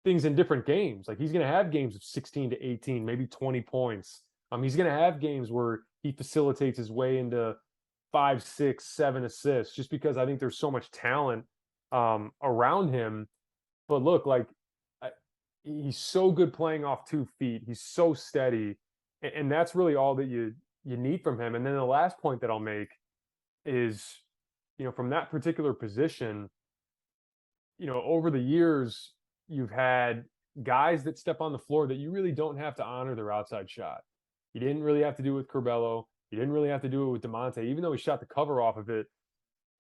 things in different games. Like, he's going to have games of 16 to 18, maybe 20 points. He's going to have games where he facilitates his way into 5, 6, 7 assists, just because I think there's so much talent around him. But look, like, he's so good playing off 2 feet. He's so steady. And that's really all that you need from him. And then the last point that I'll make is, from that particular position, over the years, you've had guys that step on the floor that you really don't have to honor their outside shot. You didn't really have to do it with Curbelo. You didn't really have to do it with DeMonte, even though he shot the cover off of it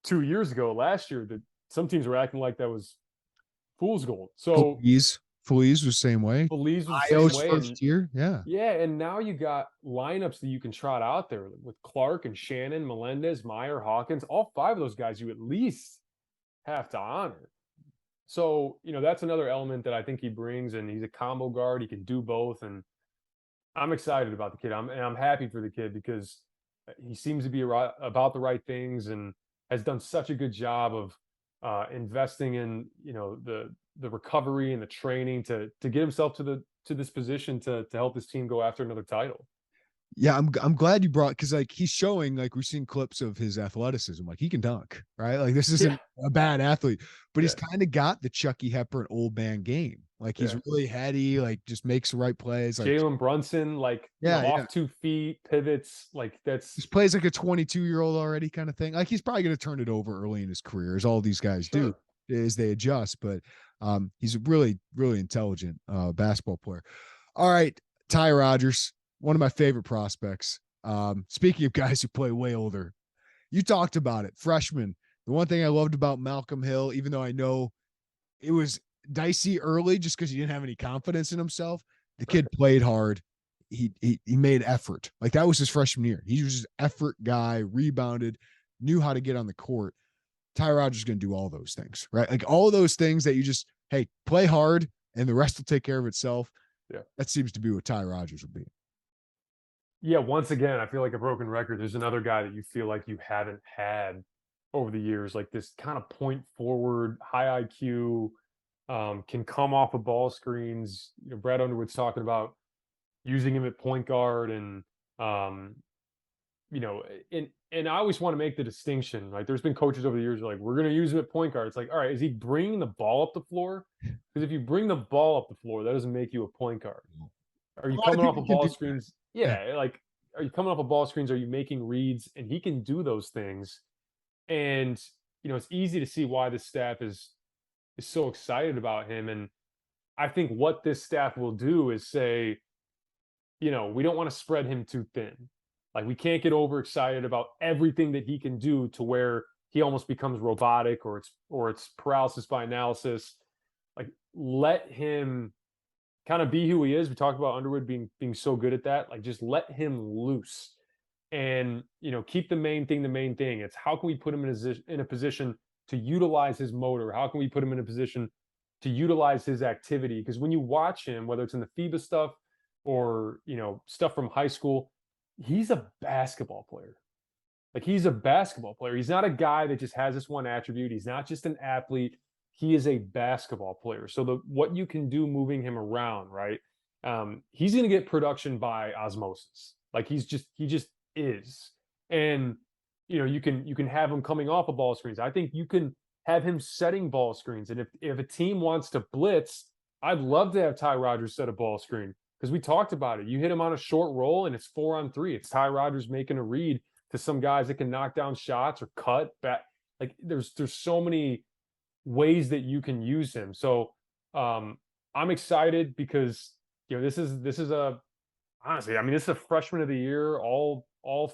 2 years ago. Last year, some teams were acting like that was fool's gold. So Feliz was the same way. Feliz was the same way. First year, yeah. Yeah, and now you got lineups that you can trot out there with Clark and Shannon, Melendez, Meyer, Hawkins. All 5 of those guys you at least have to honor. So, that's another element that I think he brings, and he's a combo guard. He can do both, and I'm excited about the kid. I'm happy for the kid because he seems to be about the right things and has done such a good job of investing in, the recovery and the training to get himself to this position to help this team go after another title. Yeah, I'm glad you brought, because like he's showing, like we've seen clips of his athleticism, like he can dunk, right? Like this isn't a bad athlete, but he's kind of got the Chucky Hepburn old man game. Like he's really heady, like just makes the right plays. Like Jalen Brunson, like off 2 feet, pivots, like that's just plays like a 22-year-old already kind of thing. Like he's probably going to turn it over early in his career, as all these guys do as they adjust. But he's a really, really intelligent basketball player. All right, Ty Rodgers, one of my favorite prospects. Speaking of guys who play way older, you talked about it, freshman. The one thing I loved about Malcolm Hill, even though I know it was dicey early just because he didn't have any confidence in himself, the kid played hard. He made effort. Like that was his freshman year. He was just effort guy, rebounded, knew how to get on the court. Ty Rodgers is going to do all those things, right? Like all of those things that you just, hey, play hard and the rest will take care of itself. Yeah. That seems to be what Ty Rodgers will be. Yeah, once again, I feel like a broken record. There's another guy that you feel like you haven't had over the years, like this kind of point forward, high IQ, can come off of ball screens. Brad Underwood's talking about using him at point guard, and and I always want to make the distinction. Like, there's been coaches over the years who are like, we're going to use him at point guard. It's like, all right, is he bringing the ball up the floor? Because if you bring the ball up the floor, that doesn't make you a point guard. Are you coming off of ball screens? Yeah, like, are you coming off of ball screens? Are you making reads? And he can do those things. And, it's easy to see why this staff is so excited about him. And I think what this staff will do is say, we don't want to spread him too thin. Like, we can't get overexcited about everything that he can do to where he almost becomes robotic or it's paralysis by analysis. Like, let him kind of be who he is. We talked about Underwood being so good at that. Like, just let him loose and, keep the main thing. It's how can we put him in a position to utilize his motor? How can we put him in a position to utilize his activity? Because when you watch him, whether it's in the FIBA stuff or, stuff from high school, he's a basketball player. Like, he's a basketball player. He's not a guy that just has this one attribute. He's not just an athlete. He is a basketball player. So what you can do moving him around, right? He's going to get production by osmosis. Like, he just is. And, you can have him coming off of ball screens. I think you can have him setting ball screens. And if a team wants to blitz, I'd love to have Ty Rodgers set a ball screen. Because we talked about it. You hit him on a short roll and it's 4-on-3. It's Ty Rodgers making a read to some guys that can knock down shots or cut back. Like, there's so many ways that you can use him. So I'm excited because this is a freshman of the year, all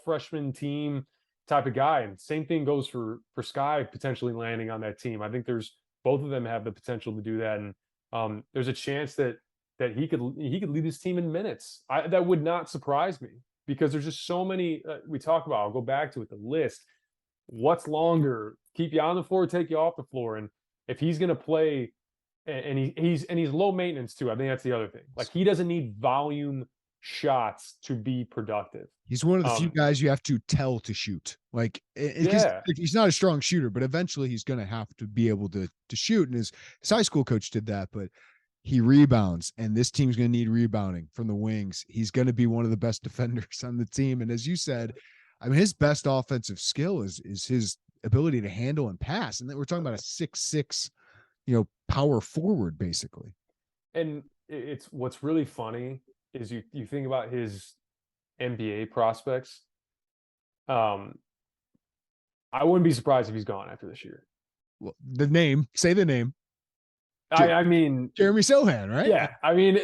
freshman team type of guy. And same thing goes for Sky potentially landing on that team. I think both of them have the potential to do that. And there's a chance that he could lead his team in minutes. That would not surprise me because there's just so many we talk about. I'll go back to it, the list. What's longer? Keep you on the floor, take you off the floor. And if he's going to play, and he's low maintenance too. I think that's the other thing. Like, he doesn't need volume shots to be productive. He's one of the few guys you have to tell to shoot. Like, he's not a strong shooter, but eventually he's going to have to be able to shoot. And his high school coach did that, but he rebounds, and this team's going to need rebounding from the wings. He's going to be one of the best defenders on the team. And as you said, I mean, his best offensive skill is his ability to handle and pass. And then we're talking about a 6'6", power forward, basically. And it's what's really funny is you think about his NBA prospects. I wouldn't be surprised if he's gone after this year. Well, say the name. I mean, Jeremy Sohan, right? Yeah. I mean,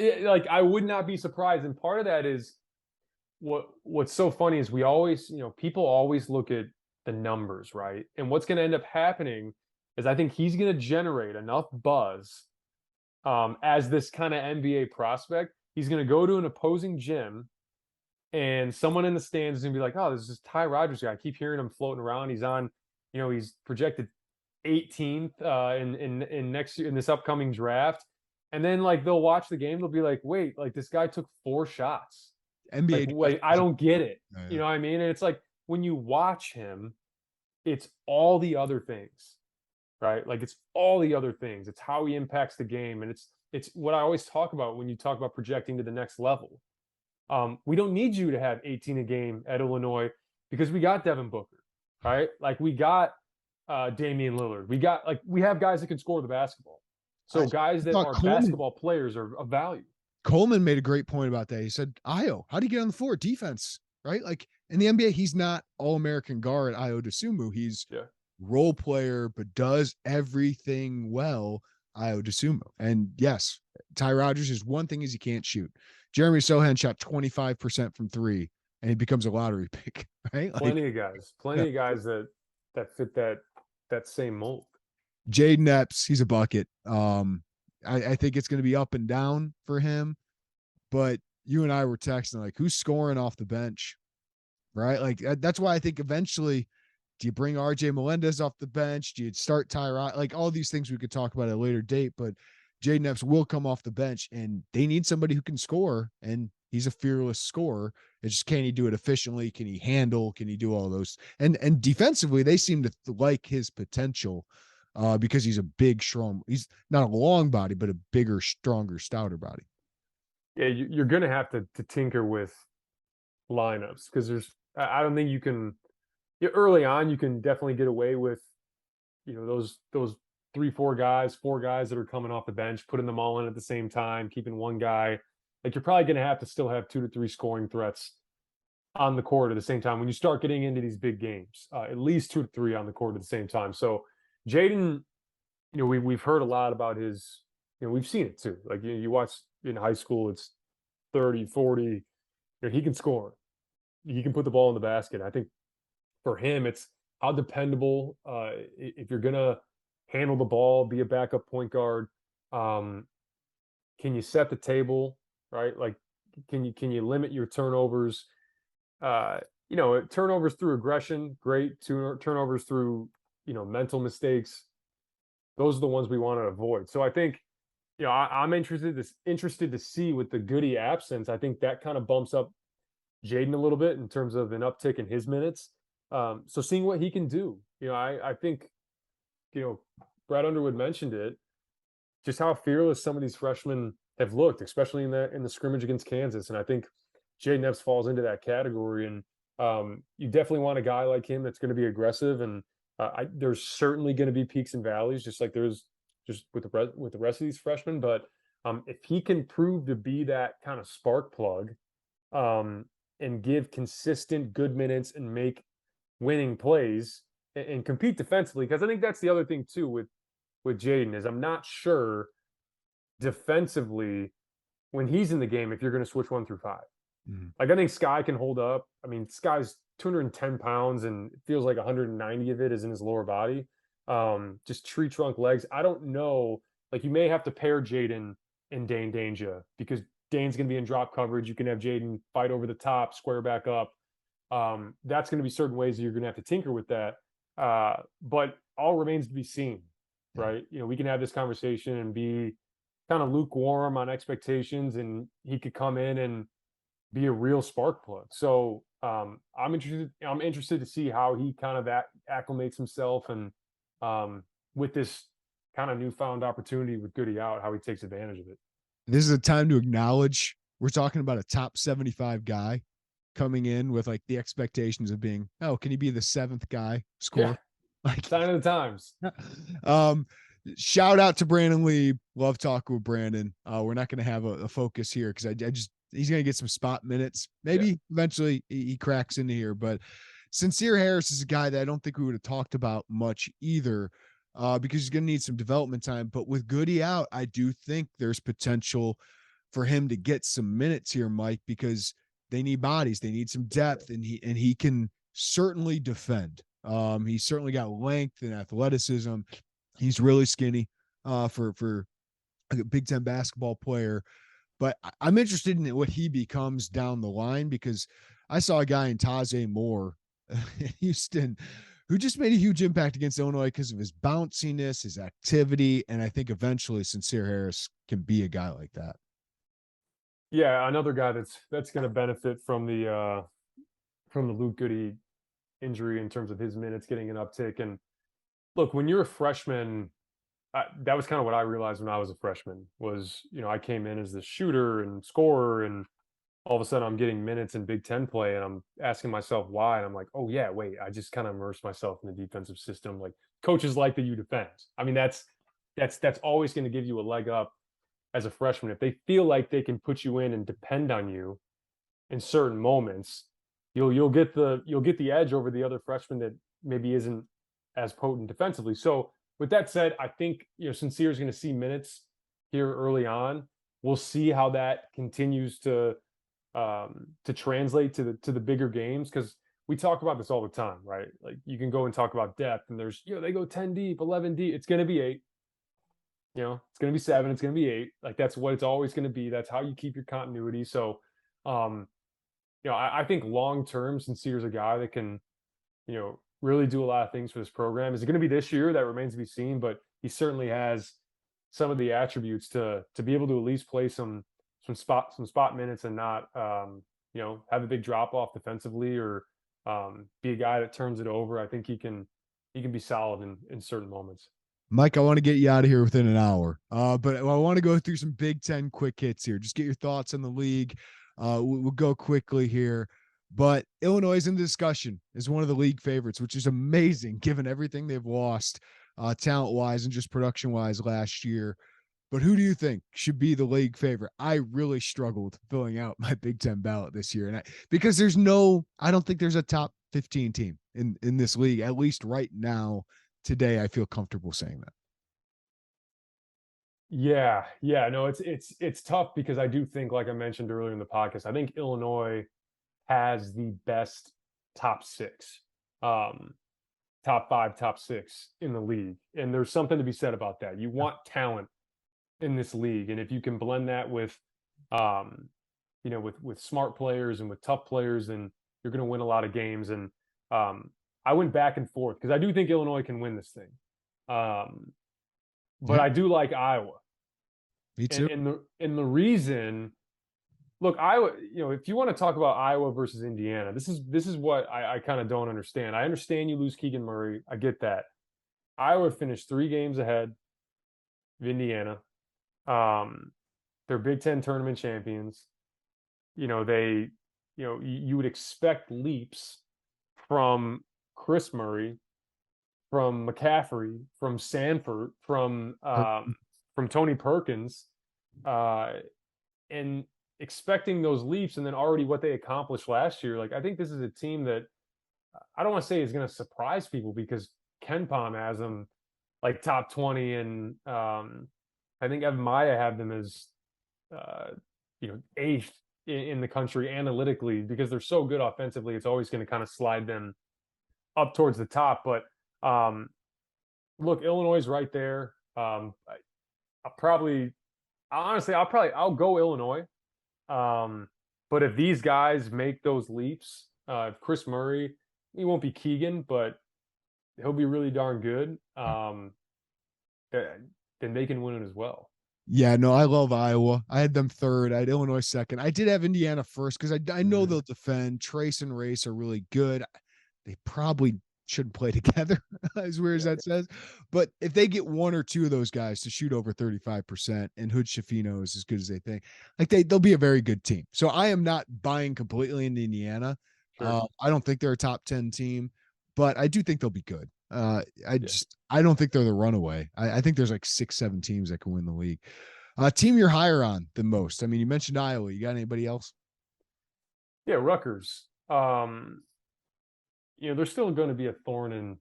I would not be surprised. And part of that is what's so funny is we always, people always look at the numbers, right? And what's going to end up happening is I think he's going to generate enough buzz as this kind of NBA prospect. He's going to go to an opposing gym and someone in the stands is going to be like, oh, this is this Ty Rodgers guy. I keep hearing him floating around. He's on, he's projected 18th in next year in this upcoming draft. And then they'll watch the game, they'll be like, wait, this guy took 4 shots. NBA wait, I don't get it. Yeah. You know what I mean? And it's like when you watch him, it's all the other things, right? It's all the other things. It's how he impacts the game. And it's what I always talk about when you talk about projecting to the next level. We don't need you to have 18 a game at Illinois because we got Devin Booker, right? We got Damian Lillard. We have guys that can score the basketball. So guys that are basketball players are of value. Coleman made a great point about that. He said, Io, how do you get on the floor? Defense, right? In the NBA, he's not all-American guard Io DeSumo. He's role player, but does everything well, Io DeSumo. And yes, Ty Rodgers is one thing is he can't shoot. Jeremy Sohan shot 25% from 3, and he becomes a lottery pick, right? Plenty of guys that fit that same mold. Jaden Epps, he's a bucket. I think it's going to be up and down for him, but you and I were texting who's scoring off the bench, right? That's why I think eventually, do you bring RJ Melendez off the bench? Do you start Tyrod? All these things we could talk about at a later date, but Jaden Epps will come off the bench, and they need somebody who can score, and he's a fearless scorer. It's just, can he do it efficiently? Can he handle? Can he do all those? And defensively, they seem to like his potential. Because he's a big, strong, he's not a long body, but a bigger, stronger, stouter body. Yeah, you're going to have to tinker with lineups because I don't think you can early on. You can definitely get away with those 4 guys that are coming off the bench, putting them all in at the same time, keeping one guy. Like you're probably going to have to still have 2 to 3 scoring threats on the court at the same time when you start getting into these big games. At least 2 to 3 on the court at the same time. So Jaden, we've heard a lot about his. We've seen it too. Like you watch in high school, it's 30, 40. He can score. He can put the ball in the basket. I think for him, it's how dependable. If you're gonna handle the ball, be a backup point guard. Can you set the table, right? Like, can you limit your turnovers? Turnovers through aggression, great. Turnovers through mental mistakes. Those are the ones we want to avoid. So I think, I'm interested to see with the Goode absence. I think that kind of bumps up Jaden a little bit in terms of an uptick in his minutes. So seeing what he can do, I think, Brad Underwood mentioned it, just how fearless some of these freshmen have looked, especially in the scrimmage against Kansas. And I think Jaden Epps falls into that category. And you definitely want a guy like him that's going to be aggressive. And there's certainly going to be peaks and valleys, just like there's just with the rest of these freshmen. But if he can prove to be that kind of spark plug and give consistent good minutes and make winning plays and compete defensively, because I think that's the other thing too with Jaden is I'm not sure defensively when he's in the game if you're going to switch 1 through 5. Mm-hmm. Like I think Sky can hold up. I mean, Sky's 210 pounds and it feels like 190 of it is in his lower body. Just tree trunk legs. I don't know. Like you may have to pair Jaden and Dainja because Dain's going to be in drop coverage. You can have Jaden fight over the top, square back up. That's going to be certain ways that you're going to have to tinker with that. But all remains to be seen, right? We can have this conversation and be kind of lukewarm on expectations, and he could come in and be a real spark plug. So I'm interested to see how he kind of acclimates himself and with this kind of newfound opportunity with Goode out, how he takes advantage of it. This is a time to acknowledge we're talking about a top 75 guy coming in with like the expectations of being, can he be the 7th guy score? Yeah. Like sign of the times. Shout out to Brandon Lee. Love talking with Brandon. We're not going to have a focus here because he's going to get some spot minutes. Maybe eventually he cracks into here, but Sincere Harris is a guy that I don't think we would have talked about much either because he's going to need some development time. But with Goode out, I do think there's potential for him to get some minutes here, Mike, because they need bodies. They need some depth, and he can certainly defend. He's certainly got length and athleticism. He's really skinny for a Big Ten basketball player. But I'm interested in what he becomes down the line because I saw a guy in Taze Moore in Houston who just made a huge impact against Illinois because of his bounciness, his activity, and I think eventually Sincere Harris can be a guy like that. Yeah, another guy that's going to benefit from the Luke Goode injury in terms of his minutes getting an uptick. And look, when you're a freshman, that was kind of what I realized when I was a freshman was, I came in as the shooter and scorer, and all of a sudden I'm getting minutes in Big Ten play, and I'm asking myself why. And I'm like, oh yeah, wait, I just kind of immersed myself in the defensive system. Like coaches like that you defend. I mean, that's always going to give you a leg up as a freshman. If they feel like they can put you in and depend on you in certain moments, you'll get the edge over the other freshman that maybe isn't as potent defensively. So with that said, I think Sincere is going to see minutes here early on. We'll see how that continues to translate to the bigger games, because we talk about this all the time, right? Like you can go and talk about depth, and there's they go 10 deep, 11 deep. It's going to be 8. It's going to be 7. It's going to be 8. Like that's what it's always going to be. That's how you keep your continuity. So, I think long term, Sincere is a guy that can, really do a lot of things for this program. Is it going to be this year? That remains to be seen. But he certainly has some of the attributes to be able to at least play some spot minutes and not have a big drop off defensively or be a guy that turns it over. I think he can be solid in certain moments. Mike, I want to get you out of here within an hour, but I want to go through some Big Ten quick hits here. Just get your thoughts on the league. We'll go quickly here. But Illinois is in the discussion as one of the league favorites, which is amazing given everything they've lost talent-wise and just production-wise last year. But who do you think should be the league favorite? I really struggled filling out my Big Ten ballot this year, and because I don't think there's a top 15 team in this league, at least right now. Today, I feel comfortable saying that. Yeah, no, it's tough because I do think, like I mentioned earlier in the podcast, I think Illinois has the best top six, top five, top six in the league, and there's something to be said about that. You want talent in this league, and if you can blend that with, with smart players and with tough players, then you're going to win a lot of games. And I went back and forth because I do think Illinois can win this thing, but I do like Iowa. Me too. And the reason, look, Iowa, if you want to talk about Iowa versus Indiana, this is what I kind of don't understand. I understand you lose Keegan Murray. I get that. Iowa finished 3 games ahead of Indiana. They're Big Ten tournament champions. You would expect leaps from Chris Murray, from McCaffrey, from Sanford, from Tony Perkins, and expecting those leaps, and then already what they accomplished last year. Like, I think this is a team that I don't want to say is going to surprise people because KenPom has them like top 20, and I think Evan Maya had them as 8th in the country analytically because they're so good offensively. It's always going to kind of slide them up towards the top. But look, Illinois is right there. I'll go Illinois. But if these guys make those leaps, if Chris Murray, he won't be Keegan, but he'll be really darn good. Then they can win it as well. Yeah, no, I love Iowa. I had them third. I had Illinois second. I did have Indiana first because I know they'll defend. Trace and Race are really good. They probably shouldn't play together, as weird as that says. But if they get one or two of those guys to shoot over 35%, and Hood Schifino is as good as they think, like they'll be a very good team. So I am not buying completely into Indiana. Sure. I don't think they're a top 10 team, but I do think they'll be good. I don't think they're the runaway. I think there's like 6-7 teams that can win the league. Team you're higher on the most. I mean, you mentioned Iowa. You got anybody else? Yeah, Rutgers. They're still going to be a thorn in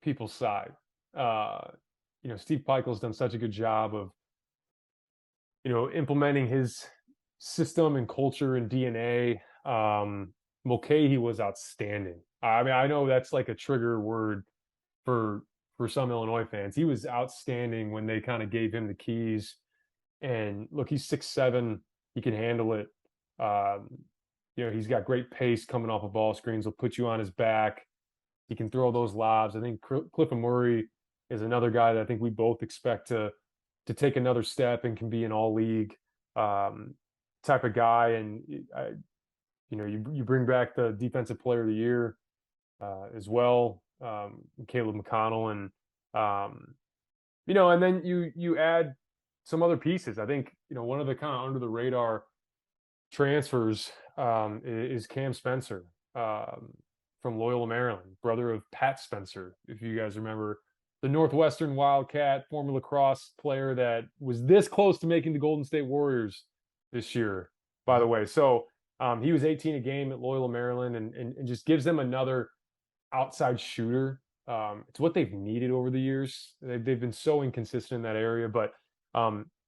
people's side. Steve Peichel's done such a good job of, implementing his system and culture and DNA. Mulcahy was outstanding. I mean, I know that's like a trigger word for some Illinois fans. He was outstanding when they kind of gave him the keys. And look, he's 6'7". He can handle it. He's got great pace coming off of ball screens. He'll put you on his back. He can throw those lobs. I think Clifford Murray is another guy that I think we both expect to take another step and can be an all-league type of guy. And you bring back the Defensive Player of the Year as well, Caleb McConnell, and and then you add some other pieces. I think one of the kind of under the radar transfers is Cam Spencer from Loyola, Maryland, brother of Pat Spencer, if you guys remember, the Northwestern Wildcat, former lacrosse player that was this close to making the Golden State Warriors this year, by the way. So he was 18 a game at Loyola, Maryland, and just gives them another outside shooter. It's what they've needed over the years. They've been so inconsistent in that area, but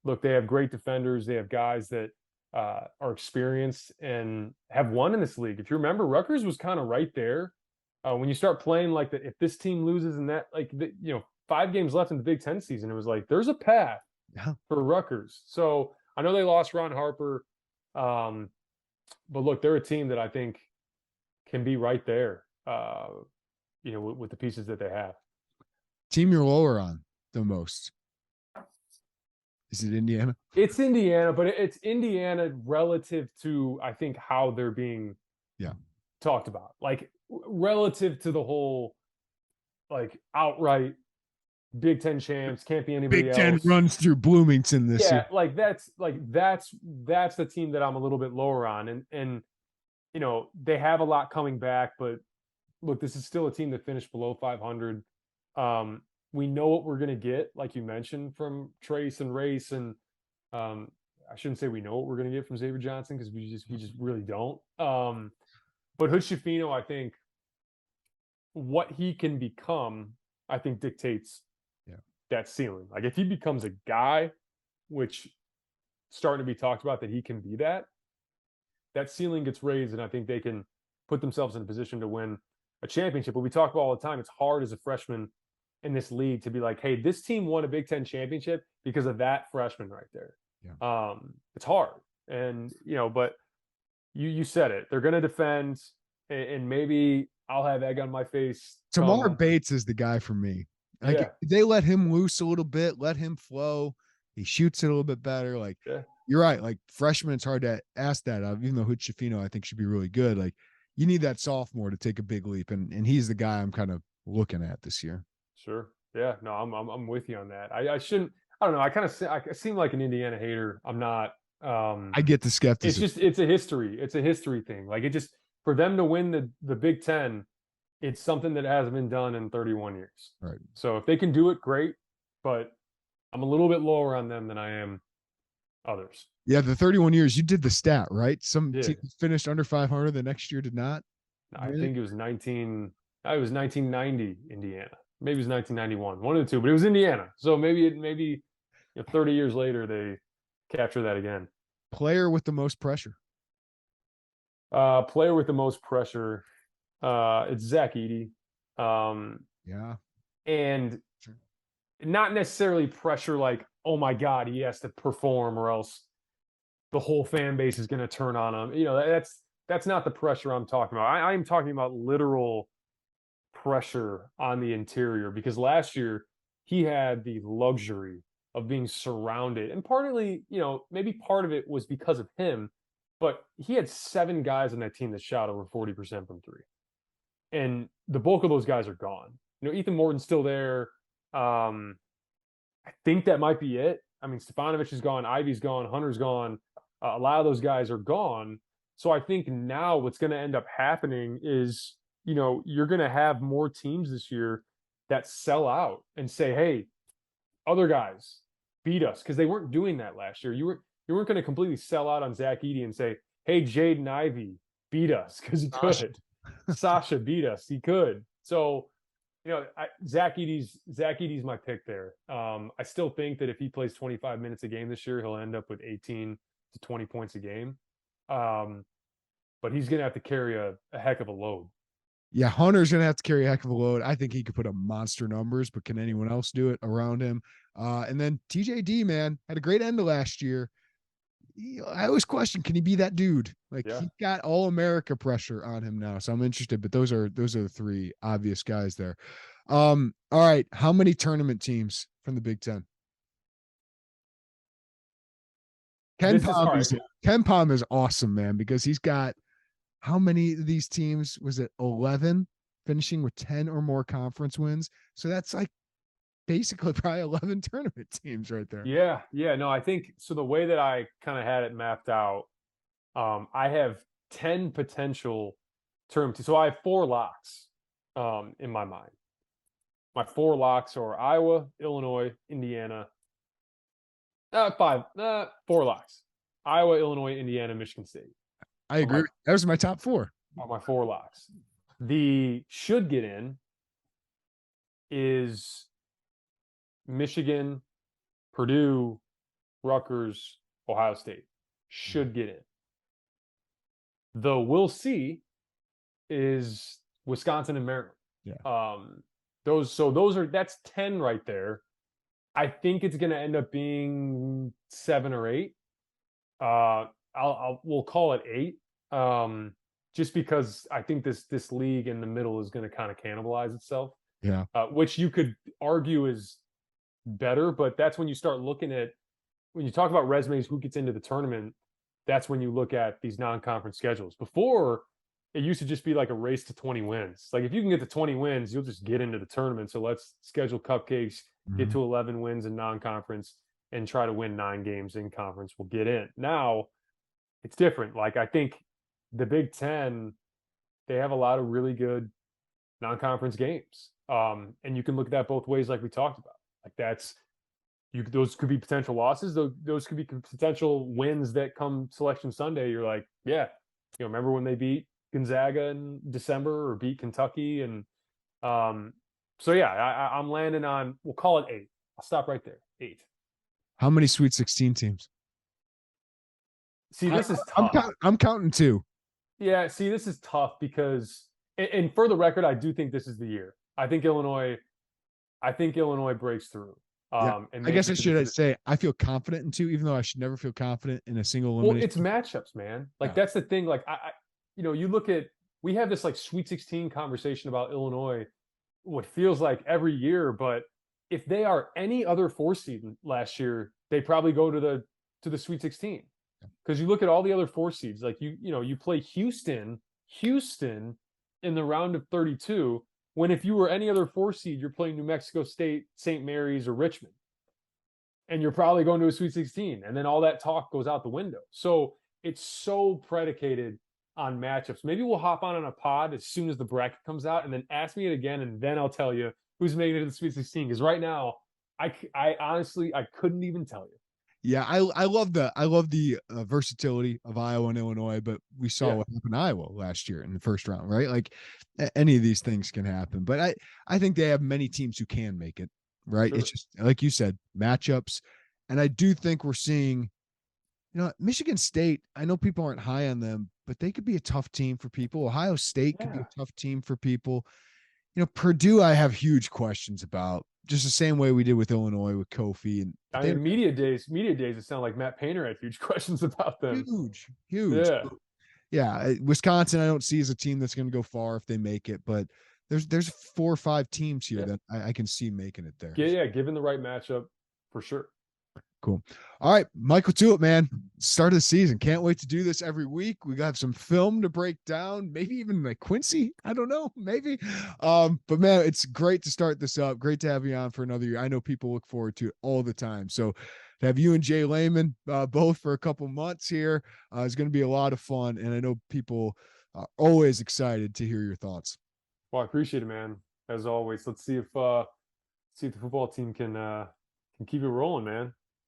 look, they have great defenders. They have guys that are experienced and have won in this league. If you remember, Rutgers was kind of right there. When you start playing like that, if this team loses and that, 5 games left in the Big Ten season, it was like, there's a path for Rutgers. So I know they lost Ron Harper. But look, they're a team that I think can be right there, with the pieces that they have. Team you're lower on the most. Is it Indiana? It's Indiana, but it's Indiana relative to, I think, how they're being talked about. Like, relative to the whole, outright Big Ten champs, can't be anybody else. Big Ten runs through Bloomington this year. That's the team that I'm a little bit lower on. And they have a lot coming back, but look, this is still a team that finished below 500. We know what we're going to get, like you mentioned, from Trace and Race. And I shouldn't say we know what we're going to get from Xavier Johnson, because we just really don't. But Hood Schifino, I think what he can become, I think dictates that ceiling. Like if he becomes a guy, which starting to be talked about that he can be that ceiling gets raised, and I think they can put themselves in a position to win a championship. But we talk about all the time, it's hard as a freshman in this league to be like, hey, this team won a Big Ten championship because of that freshman right there. Yeah. It's hard. And, but you said it. They're going to defend, and maybe I'll have egg on my face. Tamar Bates is the guy for me. Like they let him loose a little bit, let him flow. He shoots it a little bit better. Like you're right. Like freshmen, it's hard to ask that of, even though Hood Schifino, I think, should be really good. Like you need that sophomore to take a big leap. And he's the guy I'm kind of looking at this year. Sure. Yeah. No, I'm with you on that. I don't know. I seem like an Indiana hater. I'm not. I get the skepticism. It's a history thing. Like for them to win the Big Ten, it's something that hasn't been done in 31 years. Right. So if they can do it, great. But I'm a little bit lower on them than I am others. Yeah, the 31 years, you did the stat, right? Some teams finished under 500, the next year did not. I think it was 1990 Indiana. Maybe it was 1991, one of the two, but it was Indiana. So maybe 30 years later they capture that again. Player with the most pressure. Player with the most pressure. It's Zach Edey. And not necessarily pressure like, oh my God, he has to perform or else the whole fan base is going to turn on him. That's not the pressure I'm talking about. I'm talking about literal pressure on the interior, because last year he had the luxury of being surrounded, and partly, maybe part of it was because of him, but he had 7 guys on that team that shot over 40% from three. And the bulk of those guys are gone. Ethan Morton's still there. I think that might be it. I mean, Stefanovic is gone. Ivy's gone. Hunter's gone. A lot of those guys are gone. So I think now what's going to end up happening is, you're going to have more teams this year that sell out and say, hey, other guys beat us, because they weren't doing that last year. You weren't going to completely sell out on Zach Edey and say, hey, Jaden Ivey beat us, because he could. Sasha beat us. He could. So, Zach Edey's my pick there. I still think that if he plays 25 minutes a game this year, he'll end up with 18 to 20 points a game. But he's going to have to carry a heck of a load. Yeah, Hunter's going to have to carry a heck of a load. I think he could put up monster numbers, but can anyone else do it around him? And then TJD, man, had a great end of last year. I always question, can he be that dude? Like he got all America pressure on him now. So I'm interested, but those are the 3 obvious guys there. All right. How many tournament teams from the Big Ten? Ken Palm is awesome, man, because he's got how many of these teams? Was it 11 finishing with 10 or more conference wins? So that's like basically probably 11 tournament teams right there. Yeah. No, I think so. The way that I kind of had it mapped out, I have 10 potential tournament teams. So I have 4 locks in my mind. My 4 locks are Iowa, Illinois, Indiana. 4 locks. Iowa, Illinois, Indiana, Michigan State. I agree. Those are my top 4. My 4 locks. The should get in is Michigan, Purdue, Rutgers, Ohio State. Should get in. The we'll see is Wisconsin and Maryland. Yeah. That's 10 right there. I think it's going to end up being 7 or 8. We'll call it 8. Just because I think this league in the middle is going to kind of cannibalize itself. Yeah. Which you could argue is better, but that's when you start looking at, when you talk about resumes, who gets into the tournament, that's when you look at these non-conference schedules. Before, it used to just be like a race to 20 wins. Like if you can get to 20 wins, you'll just get into the tournament. So let's schedule cupcakes, get to 11 wins in non-conference, and try to win 9 games in conference. We'll get in. Now, it's different. Like I think the Big Ten, they have a lot of really good non-conference games. And you can look at that both ways, like we talked about. Like those could be potential losses. Those could be potential wins that come Selection Sunday. You're like, yeah, remember when they beat Gonzaga in December or beat Kentucky? And so yeah, I'm landing on, we'll call it 8. I'll stop right there. 8. How many Sweet 16 teams? See, this is tough. I'm counting 2. Yeah, see, this is tough because, and for the record, I do think this is the year. I think Illinois breaks through. And I guess I should say I feel confident in 2, even though I should never feel confident in a single elimination. Well, it's matchups, man. Like that's the thing. Like you look at, we have this like Sweet 16 conversation about Illinois, what feels like every year, but if they are any other 4 seed last year, they probably go to the Sweet 16. Because you look at all the other 4 seeds, like you play Houston in the round of 32. When if you were any other 4 seed, you're playing New Mexico State, St. Mary's, or Richmond, and you're probably going to a Sweet 16, and then all that talk goes out the window. So it's so predicated on matchups. Maybe we'll hop on a pod as soon as the bracket comes out, and then ask me it again, and then I'll tell you who's making it to the Sweet 16. Because right now, I honestly couldn't even tell you. Yeah, I love the versatility of Iowa and Illinois, but we saw what happened to Iowa last year in the first round, right? Like any of these things can happen, but I think they have many teams who can make it, right? Sure. It's just like you said, matchups, and I do think we're seeing, Michigan State. I know people aren't high on them, but they could be a tough team for people. Ohio State could be a tough team for people. Purdue, I have huge questions about. Just the same way we did with Illinois with Kofi and media days. It sounded like Matt Painter had huge questions about them. Huge. Yeah. Wisconsin, I don't see as a team that's going to go far if they make it, but there's 4 or 5 teams here that I can see making it there. Yeah, given the right matchup, for sure. Cool. All right, Michael LaTulip, man. Start of the season. Can't wait to do this every week. We got some film to break down, maybe even like Quincy. I don't know, maybe. But man, it's great to start this up. Great to have you on for another year. I know people look forward to it all the time. So to have you and Jay Lehman both for a couple months here is going to be a lot of fun. And I know people are always excited to hear your thoughts. Well, I appreciate it, man. As always. Let's see if the football team can keep it rolling, man.